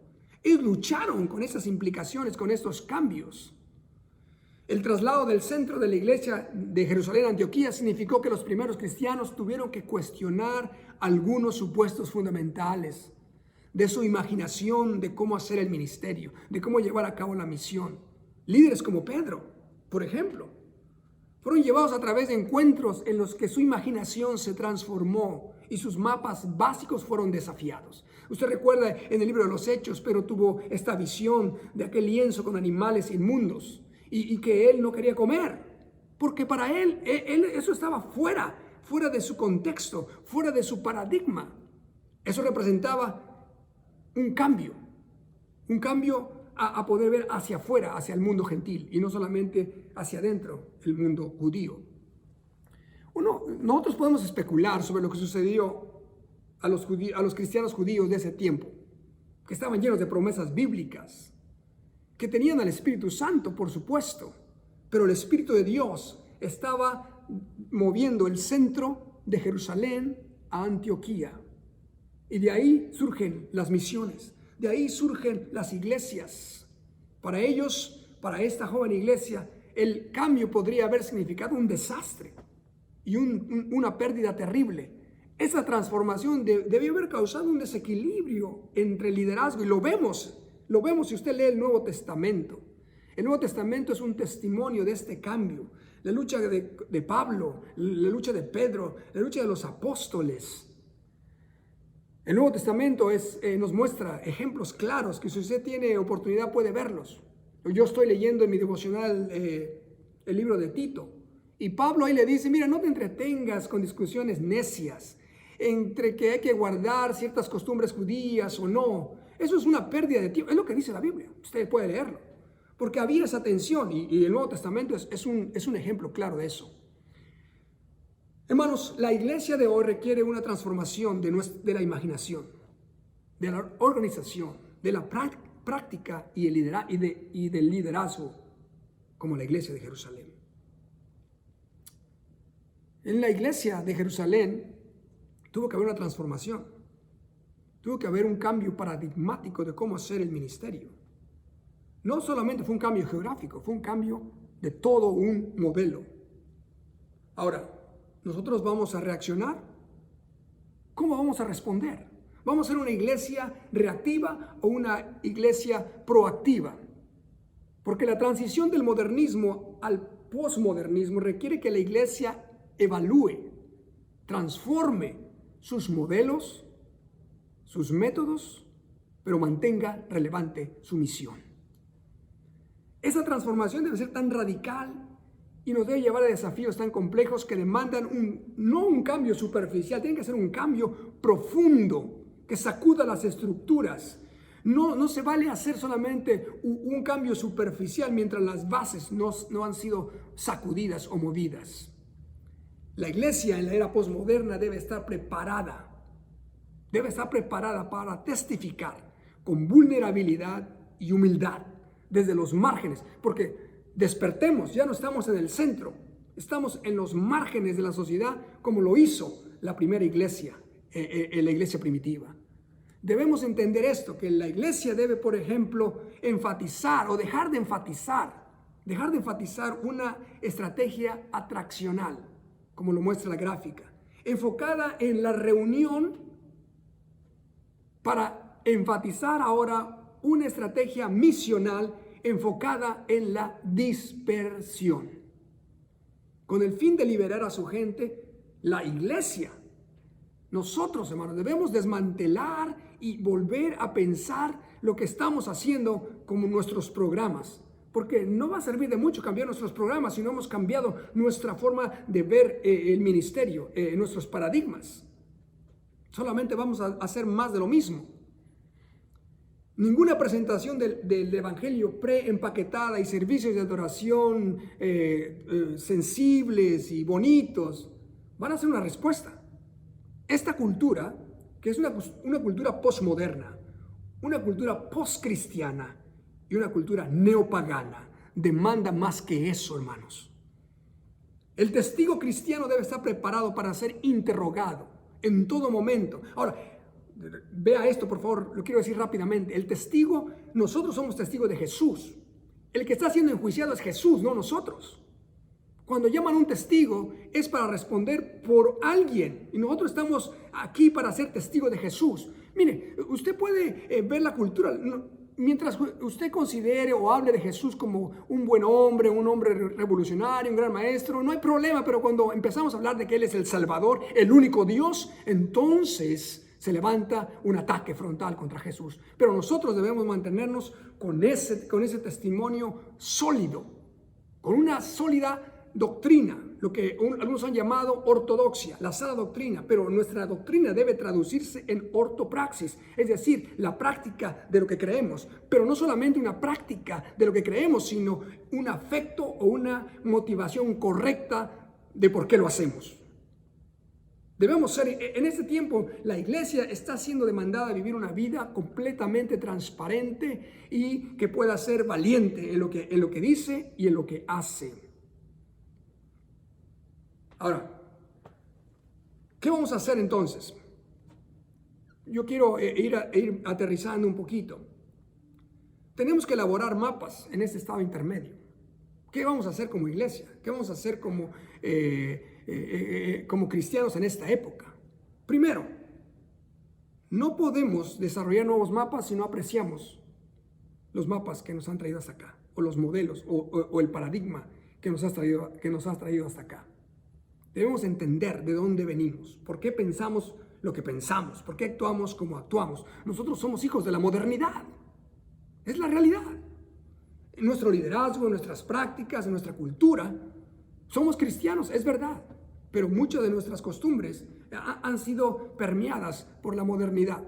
Ellos lucharon con esas implicaciones, con estos cambios. El traslado del centro de la iglesia de Jerusalén a Antioquía significó que los primeros cristianos tuvieron que cuestionar algunos supuestos fundamentales de su imaginación de cómo hacer el ministerio, de cómo llevar a cabo la misión. Líderes como Pedro, por ejemplo, fueron llevados a través de encuentros en los que su imaginación se transformó y sus mapas básicos fueron desafiados. Usted recuerda en el libro de los Hechos, Pedro tuvo esta visión de aquel lienzo con animales inmundos y que él no quería comer, porque para él eso estaba fuera de su contexto, fuera de su paradigma. Eso representaba un cambio a poder ver hacia afuera, hacia el mundo gentil, y no solamente hacia adentro, el mundo judío. Nosotros podemos especular sobre lo que sucedió a los cristianos judíos de ese tiempo, que estaban llenos de promesas bíblicas, que tenían al Espíritu Santo, por supuesto, pero el Espíritu de Dios estaba moviendo el centro de Jerusalén a Antioquía. Y de ahí surgen las misiones, de ahí surgen las iglesias. Para ellos, para esta joven iglesia, el cambio podría haber significado un desastre y una pérdida terrible. Esa transformación debió haber causado un desequilibrio entre el liderazgo, y lo vemos si usted lee el Nuevo Testamento. El Nuevo Testamento es un testimonio de este cambio. La lucha de Pablo, la lucha de Pedro, la lucha de los apóstoles. El Nuevo Testamento nos muestra ejemplos claros que si usted tiene oportunidad puede verlos. Yo estoy leyendo en mi devocional el libro de Tito. Y Pablo ahí le dice, mira, no te entretengas con discusiones necias entre que hay que guardar ciertas costumbres judías o no. Eso es una pérdida de tiempo. Es lo que dice la Biblia. Usted puede leerlo. Porque había esa tensión y el Nuevo Testamento es un ejemplo claro de eso. Hermanos, la iglesia de hoy requiere una transformación de la imaginación, de la organización, de la práctica y del liderazgo, como la iglesia de Jerusalén. En la iglesia de Jerusalén tuvo que haber una transformación, tuvo que haber un cambio paradigmático de cómo hacer el ministerio. No solamente fue un cambio geográfico, fue un cambio de todo un modelo. Ahora, ¿nosotros vamos a reaccionar? ¿Cómo vamos a responder? ¿Vamos a ser una iglesia reactiva o una iglesia proactiva? Porque la transición del modernismo al posmodernismo requiere que la iglesia evalúe, transforme sus modelos, sus métodos, pero mantenga relevante su misión. Esa transformación debe ser tan radical y nos debe llevar a desafíos tan complejos que demandan no un cambio superficial, tiene que ser un cambio profundo que sacuda las estructuras. No se vale hacer solamente un cambio superficial mientras las bases no han sido sacudidas o movidas. La iglesia en la era posmoderna debe estar preparada para testificar con vulnerabilidad y humildad desde los márgenes, porque despertemos, ya no estamos en el centro, estamos en los márgenes de la sociedad como lo hizo la primera iglesia, la iglesia primitiva. Debemos entender esto, que la iglesia debe, por ejemplo, enfatizar o dejar de enfatizar una estrategia atraccional, como lo muestra la gráfica, enfocada en la reunión para enfatizar ahora una estrategia misional enfocada en la dispersión. Con el fin de liberar a su gente, la iglesia, nosotros, hermanos, debemos desmantelar y volver a pensar lo que estamos haciendo como nuestros programas. Porque no va a servir de mucho cambiar nuestros programas si no hemos cambiado nuestra forma de ver el ministerio, nuestros paradigmas. Solamente vamos a hacer más de lo mismo. Ninguna presentación del evangelio preempaquetada y servicios de adoración sensibles y bonitos van a ser una respuesta. Esta cultura, que es una cultura posmoderna, una cultura poscristiana y una cultura neopagana, demanda más que eso, hermanos. El testigo cristiano debe estar preparado para ser interrogado en todo momento. Ahora, vea esto, por favor, lo quiero decir rápidamente. El testigo, nosotros somos testigos de Jesús. El que está siendo enjuiciado es Jesús, no nosotros. Cuando llaman a un testigo es para responder por alguien. Y nosotros estamos aquí para ser testigos de Jesús. Mire, usted puede ver la cultura. Mientras usted considere o hable de Jesús como un buen hombre, un hombre revolucionario, un gran maestro, no hay problema. Pero cuando empezamos a hablar de que Él es el Salvador, el único Dios, entonces se levanta un ataque frontal contra Jesús. Pero nosotros debemos mantenernos con ese testimonio sólido, con una sólida doctrina, lo que algunos han llamado ortodoxia, la sana doctrina, pero nuestra doctrina debe traducirse en ortopraxis, es decir, la práctica de lo que creemos, pero no solamente una práctica de lo que creemos, sino un afecto o una motivación correcta de por qué lo hacemos. Debemos ser, en este tiempo, la iglesia está siendo demandada a vivir una vida completamente transparente y que pueda ser valiente en lo que dice y en lo que hace. Ahora, ¿Qué vamos a hacer entonces? Yo quiero ir aterrizando un poquito. Tenemos que elaborar mapas en este estado intermedio. ¿Qué vamos a hacer como iglesia? ¿Qué vamos a hacer como cristianos en esta época? Primero, no podemos desarrollar nuevos mapas si no apreciamos los mapas que nos han traído hasta acá, o los modelos, o el paradigma que nos has traído hasta acá. Debemos entender de dónde venimos, por qué pensamos lo que pensamos, por qué actuamos como actuamos. Nosotros somos hijos de la modernidad. Es la realidad. En nuestro liderazgo, en nuestras prácticas, en nuestra cultura, somos cristianos, es verdad, pero muchas de nuestras costumbres han sido permeadas por la modernidad.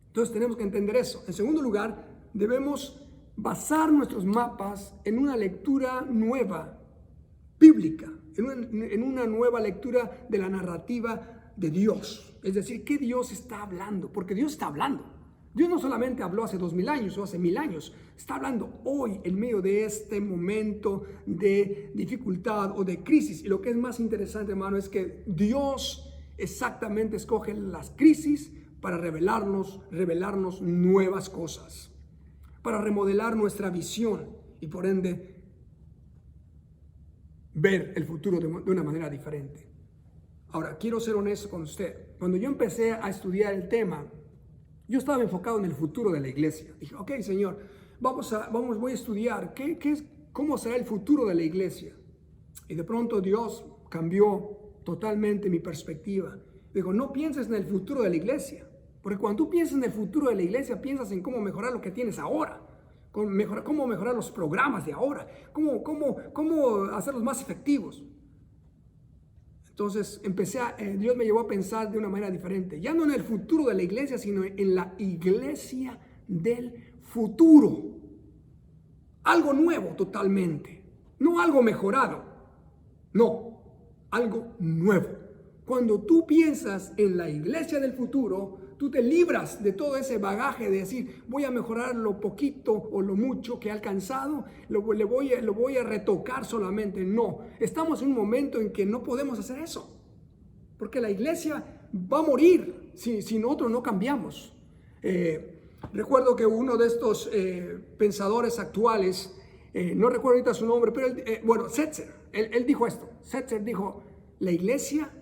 Entonces tenemos que entender eso. En segundo lugar, debemos basar nuestros mapas en una lectura nueva, bíblica, en una nueva lectura de la narrativa de Dios. Es decir, ¿qué Dios está hablando? Porque Dios está hablando. Dios no solamente habló hace 2000 años o hace 1000 años, está hablando hoy en medio de este momento de dificultad o de crisis. Y lo que es más interesante, hermano, es que Dios exactamente escoge las crisis para revelarnos nuevas cosas, para remodelar nuestra visión y por ende ver el futuro de una manera diferente. Ahora, quiero ser honesto con usted. Cuando yo empecé a estudiar el tema, yo estaba enfocado en el futuro de la iglesia. Dije, ok, Señor, voy a estudiar cómo será el futuro de la iglesia. Y de pronto Dios cambió totalmente mi perspectiva. Digo, no pienses en el futuro de la iglesia, porque cuando tú piensas en el futuro de la iglesia, piensas en cómo mejorar lo que tienes ahora, cómo mejorar los programas de ahora, cómo hacerlos más efectivos. Entonces Dios me llevó a pensar de una manera diferente, ya no en el futuro de la iglesia, sino en la iglesia del futuro. Algo nuevo totalmente, no algo mejorado, no, algo nuevo. Cuando tú piensas en la iglesia del futuro, tú te libras de todo ese bagaje de decir, voy a mejorar lo poquito o lo mucho que he alcanzado, lo voy a retocar solamente. No, estamos en un momento en que no podemos hacer eso, porque la iglesia va a morir si nosotros no cambiamos. Recuerdo que uno de estos pensadores actuales, no recuerdo ahorita su nombre, pero Setzer, él dijo esto. Setzer dijo, la iglesia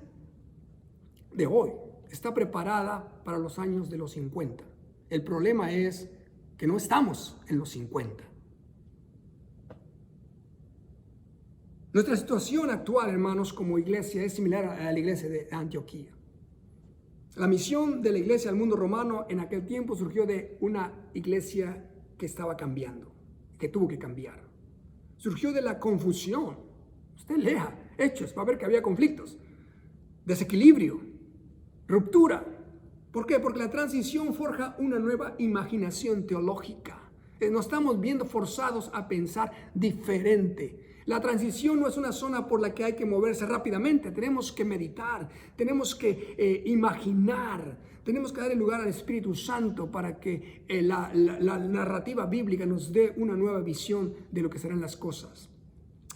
de hoy está preparada para los años de los 50. El problema es que no estamos en los 50. Nuestra situación actual, hermanos, como iglesia es similar a la iglesia de Antioquía. La misión de la iglesia al mundo romano en aquel tiempo surgió de una iglesia que estaba cambiando, que tuvo que cambiar. Surgió de la confusión. Usted lea Hechos, va a ver que había conflictos, desequilibrio, ruptura. ¿Por qué? Porque la transición forja una nueva imaginación teológica. Nos estamos viendo forzados a pensar diferente. La transición no es una zona por la que hay que moverse rápidamente. Tenemos que meditar, tenemos que imaginar, tenemos que dar el lugar al Espíritu Santo para que la narrativa bíblica nos dé una nueva visión de lo que serán las cosas.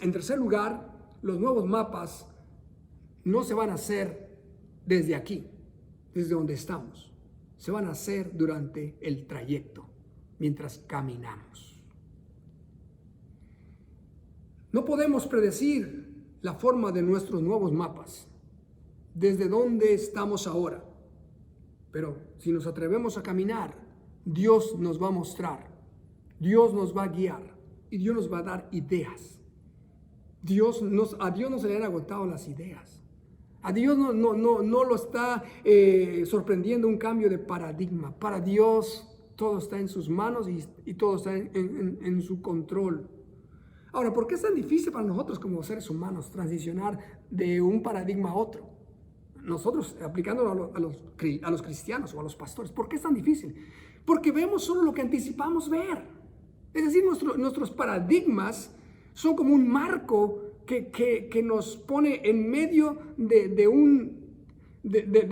En tercer lugar, los nuevos mapas no se van a hacer desde aquí, desde donde estamos. Se van a hacer durante el trayecto, mientras caminamos. No podemos predecir la forma de nuestros nuevos mapas, desde donde estamos ahora. Pero si nos atrevemos a caminar, Dios nos va a mostrar, Dios nos va a guiar y Dios nos va a dar ideas. A Dios no se le han agotado las ideas. A Dios no lo está sorprendiendo un cambio de paradigma. Para Dios todo está en sus manos y todo está en su control. Ahora, ¿por qué es tan difícil para nosotros como seres humanos transicionar de un paradigma a otro? Nosotros, aplicándolo a los cristianos o a los pastores, ¿por qué es tan difícil? Porque vemos solo lo que anticipamos ver. Es decir, nuestros paradigmas son como un marco que nos pone en medio de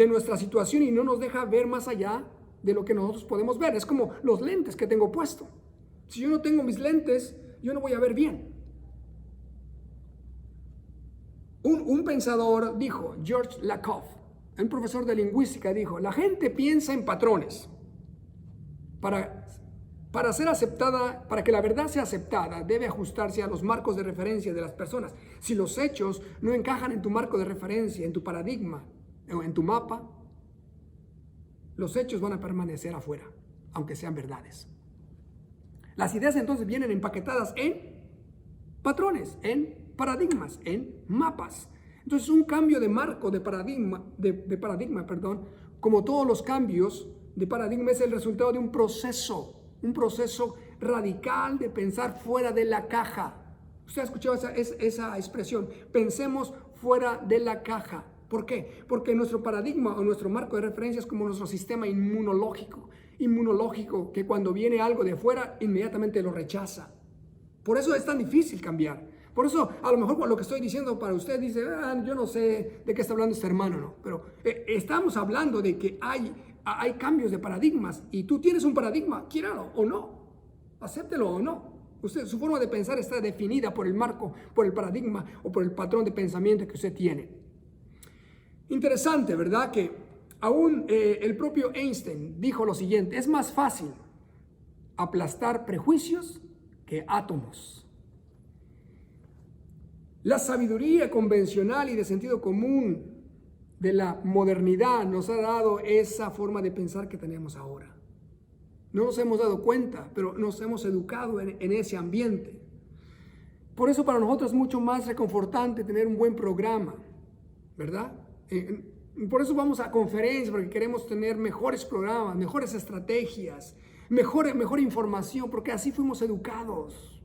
nuestra situación y no nos deja ver más allá de lo que nosotros podemos ver. Es como los lentes que tengo puesto. Si yo no tengo mis lentes, yo no voy a ver bien. Un pensador dijo, George Lakoff, un profesor de lingüística dijo, la gente piensa en patrones. Para ser aceptada, para que la verdad sea aceptada, debe ajustarse a los marcos de referencia de las personas. Si los hechos no encajan en tu marco de referencia, en tu paradigma o en tu mapa, los hechos van a permanecer afuera, aunque sean verdades. Las ideas entonces vienen empaquetadas en patrones, en paradigmas, en mapas. Entonces un cambio de marco de paradigma, como todos los cambios de paradigma, es el resultado de un proceso radical de pensar fuera de la caja. Usted ha escuchado esa expresión, pensemos fuera de la caja. ¿Por qué? Porque nuestro paradigma o nuestro marco de referencia es como nuestro sistema inmunológico, que cuando viene algo de fuera inmediatamente lo rechaza. Por eso es tan difícil cambiar. Por eso a lo mejor lo que estoy diciendo para usted dice, yo no sé de qué está hablando este hermano, no. Pero estamos hablando de que hay cambios de paradigmas y tú tienes un paradigma, quiéralo o no, acéptelo o no. Su forma de pensar está definida por el marco, por el paradigma o por el patrón de pensamiento que usted tiene. Interesante, ¿verdad? Que aún el propio Einstein dijo lo siguiente, es más fácil aplastar prejuicios que átomos. La sabiduría convencional y de sentido común de la modernidad nos ha dado esa forma de pensar que tenemos ahora. No nos hemos dado cuenta, pero nos hemos educado en ese ambiente. Por eso para nosotros es mucho más reconfortante tener un buen programa, ¿verdad? Por eso vamos a conferencias, porque queremos tener mejores programas, mejores estrategias, mejor información, porque así fuimos educados.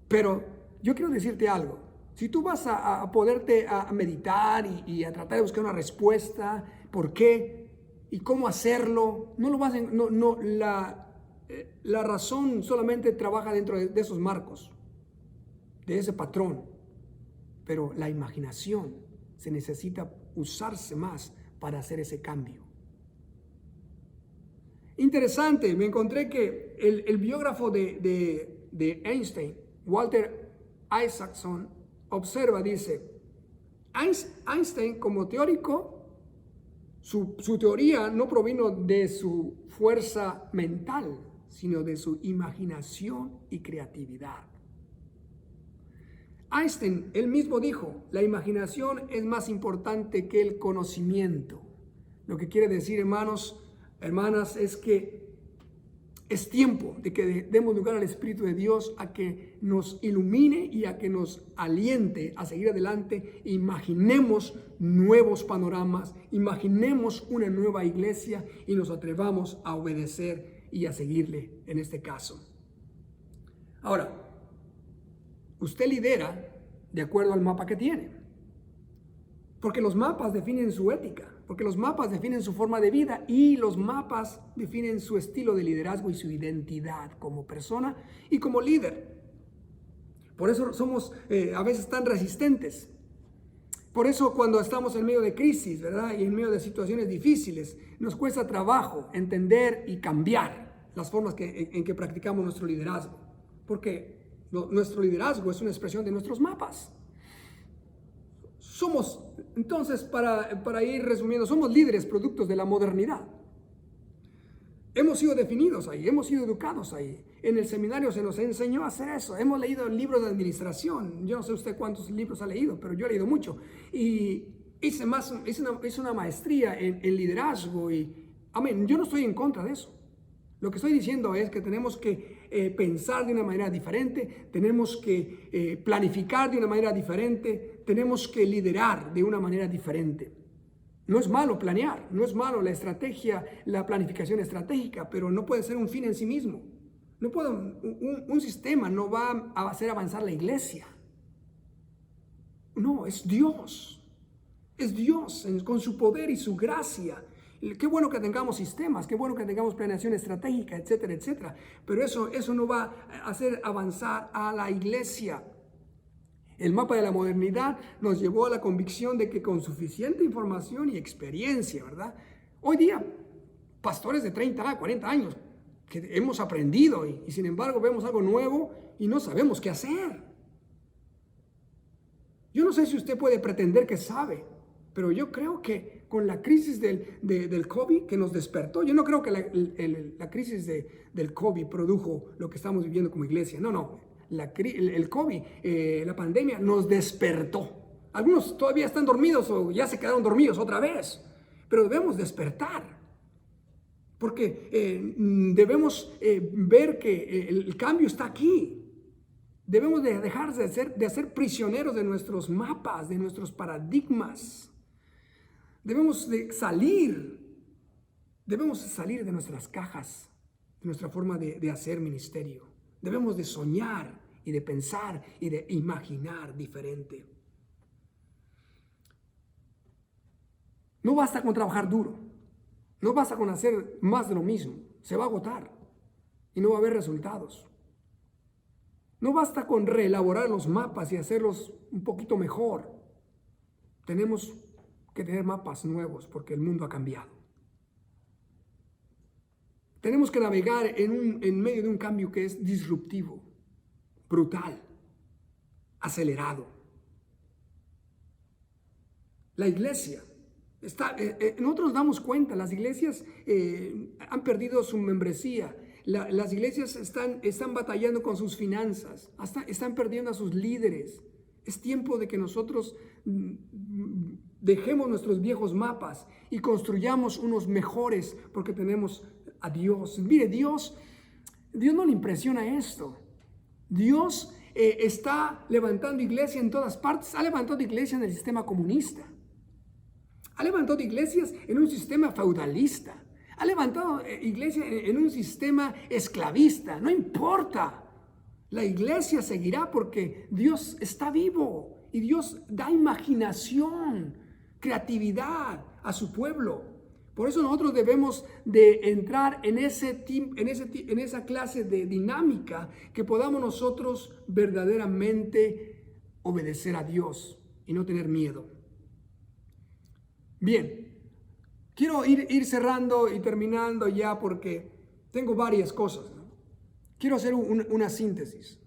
Pero yo quiero decirte algo. Si tú vas a poderte a meditar y a tratar de buscar una respuesta, por qué y cómo hacerlo, no lo vas la razón solamente trabaja dentro de esos marcos, de ese patrón. Pero la imaginación se necesita usarse más para hacer ese cambio. Interesante, me encontré que el biógrafo de Einstein, Walter Isaacson, observa, dice, Einstein como teórico, su teoría no provino de su fuerza mental, sino de su imaginación y creatividad. Einstein, él mismo dijo, la imaginación es más importante que el conocimiento. Lo que quiere decir, hermanos, hermanas, es que es tiempo de que demos lugar al Espíritu de Dios a que nos ilumine y a que nos aliente a seguir adelante. Imaginemos nuevos panoramas, imaginemos una nueva iglesia y nos atrevamos a obedecer y a seguirle en este caso. Ahora, usted lidera de acuerdo al mapa que tiene, porque los mapas definen su ética, porque los mapas definen su forma de vida y los mapas definen su estilo de liderazgo y su identidad como persona y como líder. Por eso somos a veces tan resistentes. Por eso cuando estamos en medio de crisis, ¿verdad? Y en medio de situaciones difíciles, nos cuesta trabajo entender y cambiar las formas en que practicamos nuestro liderazgo. Porque nuestro liderazgo es una expresión de nuestros mapas. Somos, entonces, para ir resumiendo, somos líderes productos de la modernidad. Hemos sido definidos ahí, hemos sido educados ahí. En el seminario se nos enseñó a hacer eso. Hemos leído libros de administración. Yo no sé usted cuántos libros ha leído, pero yo he leído mucho. Y hice una maestría en liderazgo y, amén, yo no estoy en contra de eso. Lo que estoy diciendo es que tenemos que pensar de una manera diferente, tenemos que planificar de una manera diferente, tenemos que liderar de una manera diferente. No es malo planear, no es malo la estrategia, la planificación estratégica, pero no puede ser un fin en sí mismo. Un sistema no va a hacer avanzar la iglesia. No, es Dios. Es Dios con su poder y su gracia. Qué bueno que tengamos sistemas, qué bueno que tengamos planeación estratégica, etcétera, etcétera. Pero eso no va a hacer avanzar a la iglesia. El mapa de la modernidad nos llevó a la convicción de que con suficiente información y experiencia, ¿verdad? Hoy día, pastores de 30 a 40 años que hemos aprendido y sin embargo vemos algo nuevo y no sabemos qué hacer. Yo no sé si usted puede pretender que sabe, pero yo creo que con la crisis del COVID que nos despertó, yo no creo que la crisis del COVID produjo lo que estamos viviendo como iglesia. No. El COVID, la pandemia nos despertó. Algunos todavía están dormidos o ya se quedaron dormidos otra vez, pero debemos despertar. Porque debemos ver que el cambio está aquí. Debemos de dejar de ser prisioneros de nuestros mapas, de nuestros paradigmas. Debemos salir de nuestras cajas, de nuestra forma de hacer ministerio. Debemos de soñar y de pensar y de imaginar diferente. No basta con trabajar duro. No basta con hacer más de lo mismo. Se va a agotar y no va a haber resultados. No basta con reelaborar los mapas y hacerlos un poquito mejor. Tenemos que tener mapas nuevos porque el mundo ha cambiado. Tenemos que navegar en medio de un cambio que es disruptivo, brutal, acelerado. La iglesia nosotros nos damos cuenta, las iglesias han perdido su membresía. Las iglesias están batallando con sus finanzas, están perdiendo a sus líderes. Es tiempo de que nosotros dejemos nuestros viejos mapas y construyamos unos mejores porque tenemos a Dios. Mire, Dios no le impresiona esto. Dios está levantando iglesia en todas partes. Ha levantado iglesia en el sistema comunista. Ha levantado iglesias en un sistema feudalista. Ha levantado iglesia en un sistema esclavista. No importa. La iglesia seguirá porque Dios está vivo. Y Dios da imaginación, creatividad a su pueblo. Por eso nosotros debemos de entrar en esa clase de dinámica que podamos nosotros verdaderamente obedecer a Dios y no tener miedo. Bien, quiero ir cerrando y terminando ya porque tengo varias cosas, ¿no? Quiero hacer una síntesis,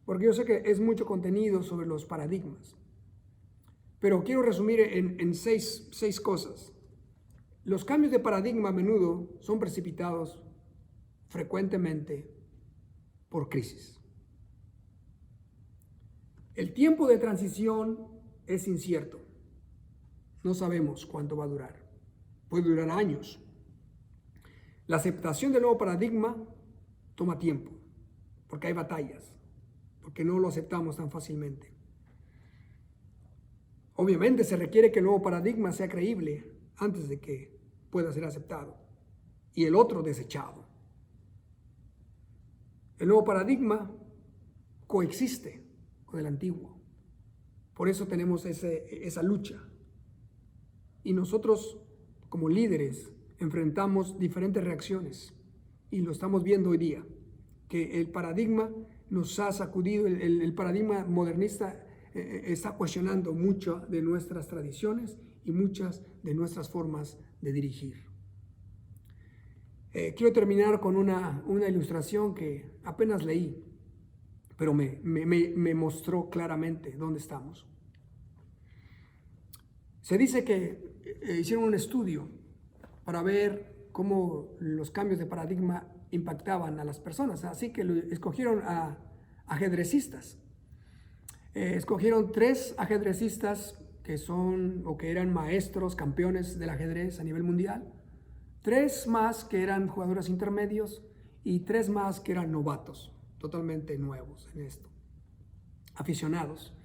porque yo sé que es mucho contenido sobre los paradigmas, pero quiero resumir en seis cosas. Los cambios de paradigma a menudo son precipitados frecuentemente por crisis. El tiempo de transición es incierto. No sabemos cuánto va a durar. Puede durar años. La aceptación del nuevo paradigma toma tiempo, porque hay batallas, porque no lo aceptamos tan fácilmente. Obviamente se requiere que el nuevo paradigma sea creíble antes de que pueda ser aceptado y el otro desechado. El nuevo paradigma coexiste con el antiguo. Por eso tenemos esa lucha. Y nosotros, como líderes, enfrentamos diferentes reacciones. Y lo estamos viendo hoy día, que el paradigma nos ha sacudido, el paradigma modernista está cuestionando mucho de nuestras tradiciones y muchas de nuestras formas de dirigir. Quiero terminar con una ilustración que apenas leí, pero me mostró claramente dónde estamos. Se dice que hicieron un estudio para ver cómo los cambios de paradigma impactaban a las personas, así que escogieron a ajedrecistas. Escogieron 3 ajedrecistas que son o que eran maestros, campeones del ajedrez a nivel mundial, 3 más que eran jugadores intermedios y 3 más que eran novatos, totalmente nuevos en esto, aficionados.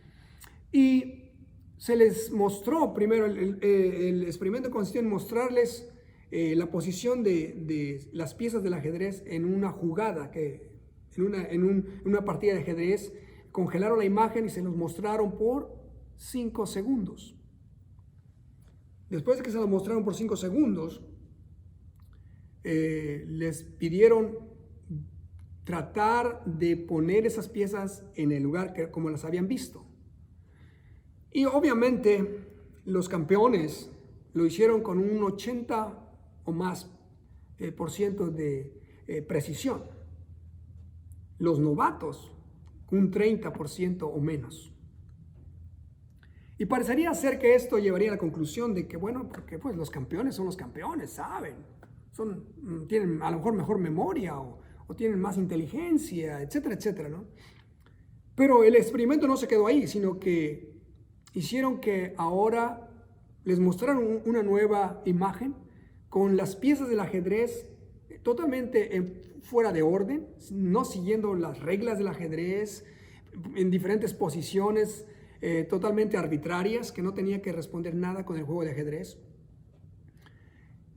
Y se les mostró primero, el experimento consistió en mostrarles la posición de las piezas del ajedrez en una jugada, en una partida de ajedrez. Congelaron la imagen y se los mostraron por 5 segundos. Después de que se los mostraron por 5 segundos, les pidieron tratar de poner esas piezas en el lugar como las habían visto. Y obviamente los campeones lo hicieron con un 80 o más por ciento de precisión. Los novatos un 30% o menos. Y parecería ser que esto llevaría a la conclusión de que, bueno, porque pues los campeones son los campeones, ¿saben? Tienen a lo mejor memoria o tienen más inteligencia, etcétera, etcétera, ¿no? Pero el experimento no se quedó ahí, sino que hicieron que ahora les mostraron una nueva imagen con las piezas del ajedrez totalmente fuera de orden, no siguiendo las reglas del ajedrez, en diferentes posiciones totalmente arbitrarias, que no tenía que responder nada con el juego de ajedrez.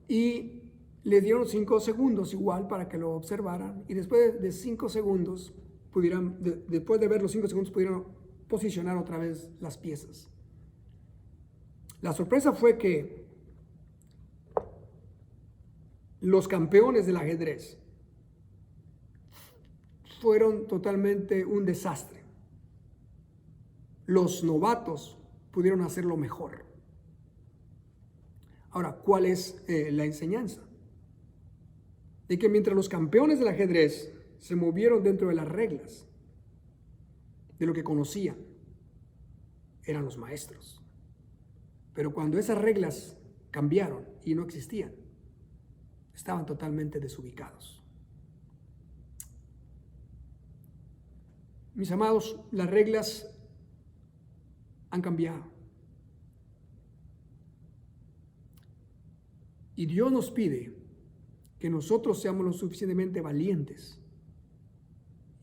Y le dieron 5 segundos igual para que lo observaran, y después de 5 segundos después de ver los 5 segundos pudieron posicionar otra vez las piezas. La sorpresa fue que los campeones del ajedrez fueron totalmente un desastre. Los novatos pudieron hacerlo mejor. Ahora, ¿cuál es la enseñanza? De que mientras los campeones del ajedrez se movieron dentro de las reglas de lo que conocían, eran los maestros. Pero cuando esas reglas cambiaron y no existían, estaban totalmente desubicados. Mis amados, las reglas han cambiado. Y Dios nos pide que nosotros seamos lo suficientemente valientes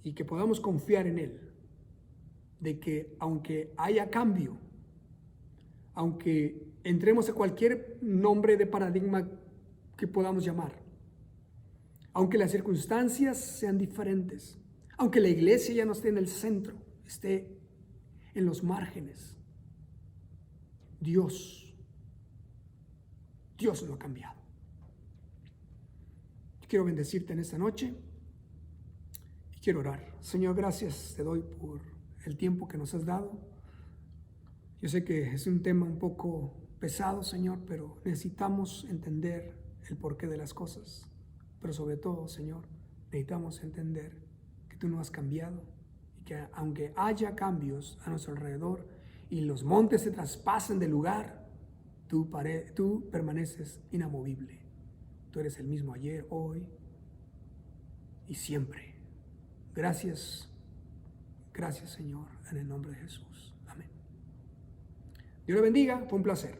y que podamos confiar en Él, de que aunque haya cambio, aunque entremos a cualquier nombre de paradigma que podamos llamar, aunque las circunstancias sean diferentes, aunque la iglesia ya no esté en el centro, esté en los márgenes, Dios no ha cambiado. Quiero bendecirte en esta noche y quiero orar. Señor, gracias te doy por el tiempo que nos has dado. Yo sé que es un tema un poco pesado, Señor, pero necesitamos entender el porqué de las cosas. Pero sobre todo, Señor, necesitamos entender que tú no has cambiado y que aunque haya cambios a nuestro alrededor y los montes se traspasen de lugar, tú permaneces inamovible. Tú eres el mismo ayer, hoy y siempre. Gracias, Señor, en el nombre de Jesús. Amén. Dios le bendiga, fue un placer.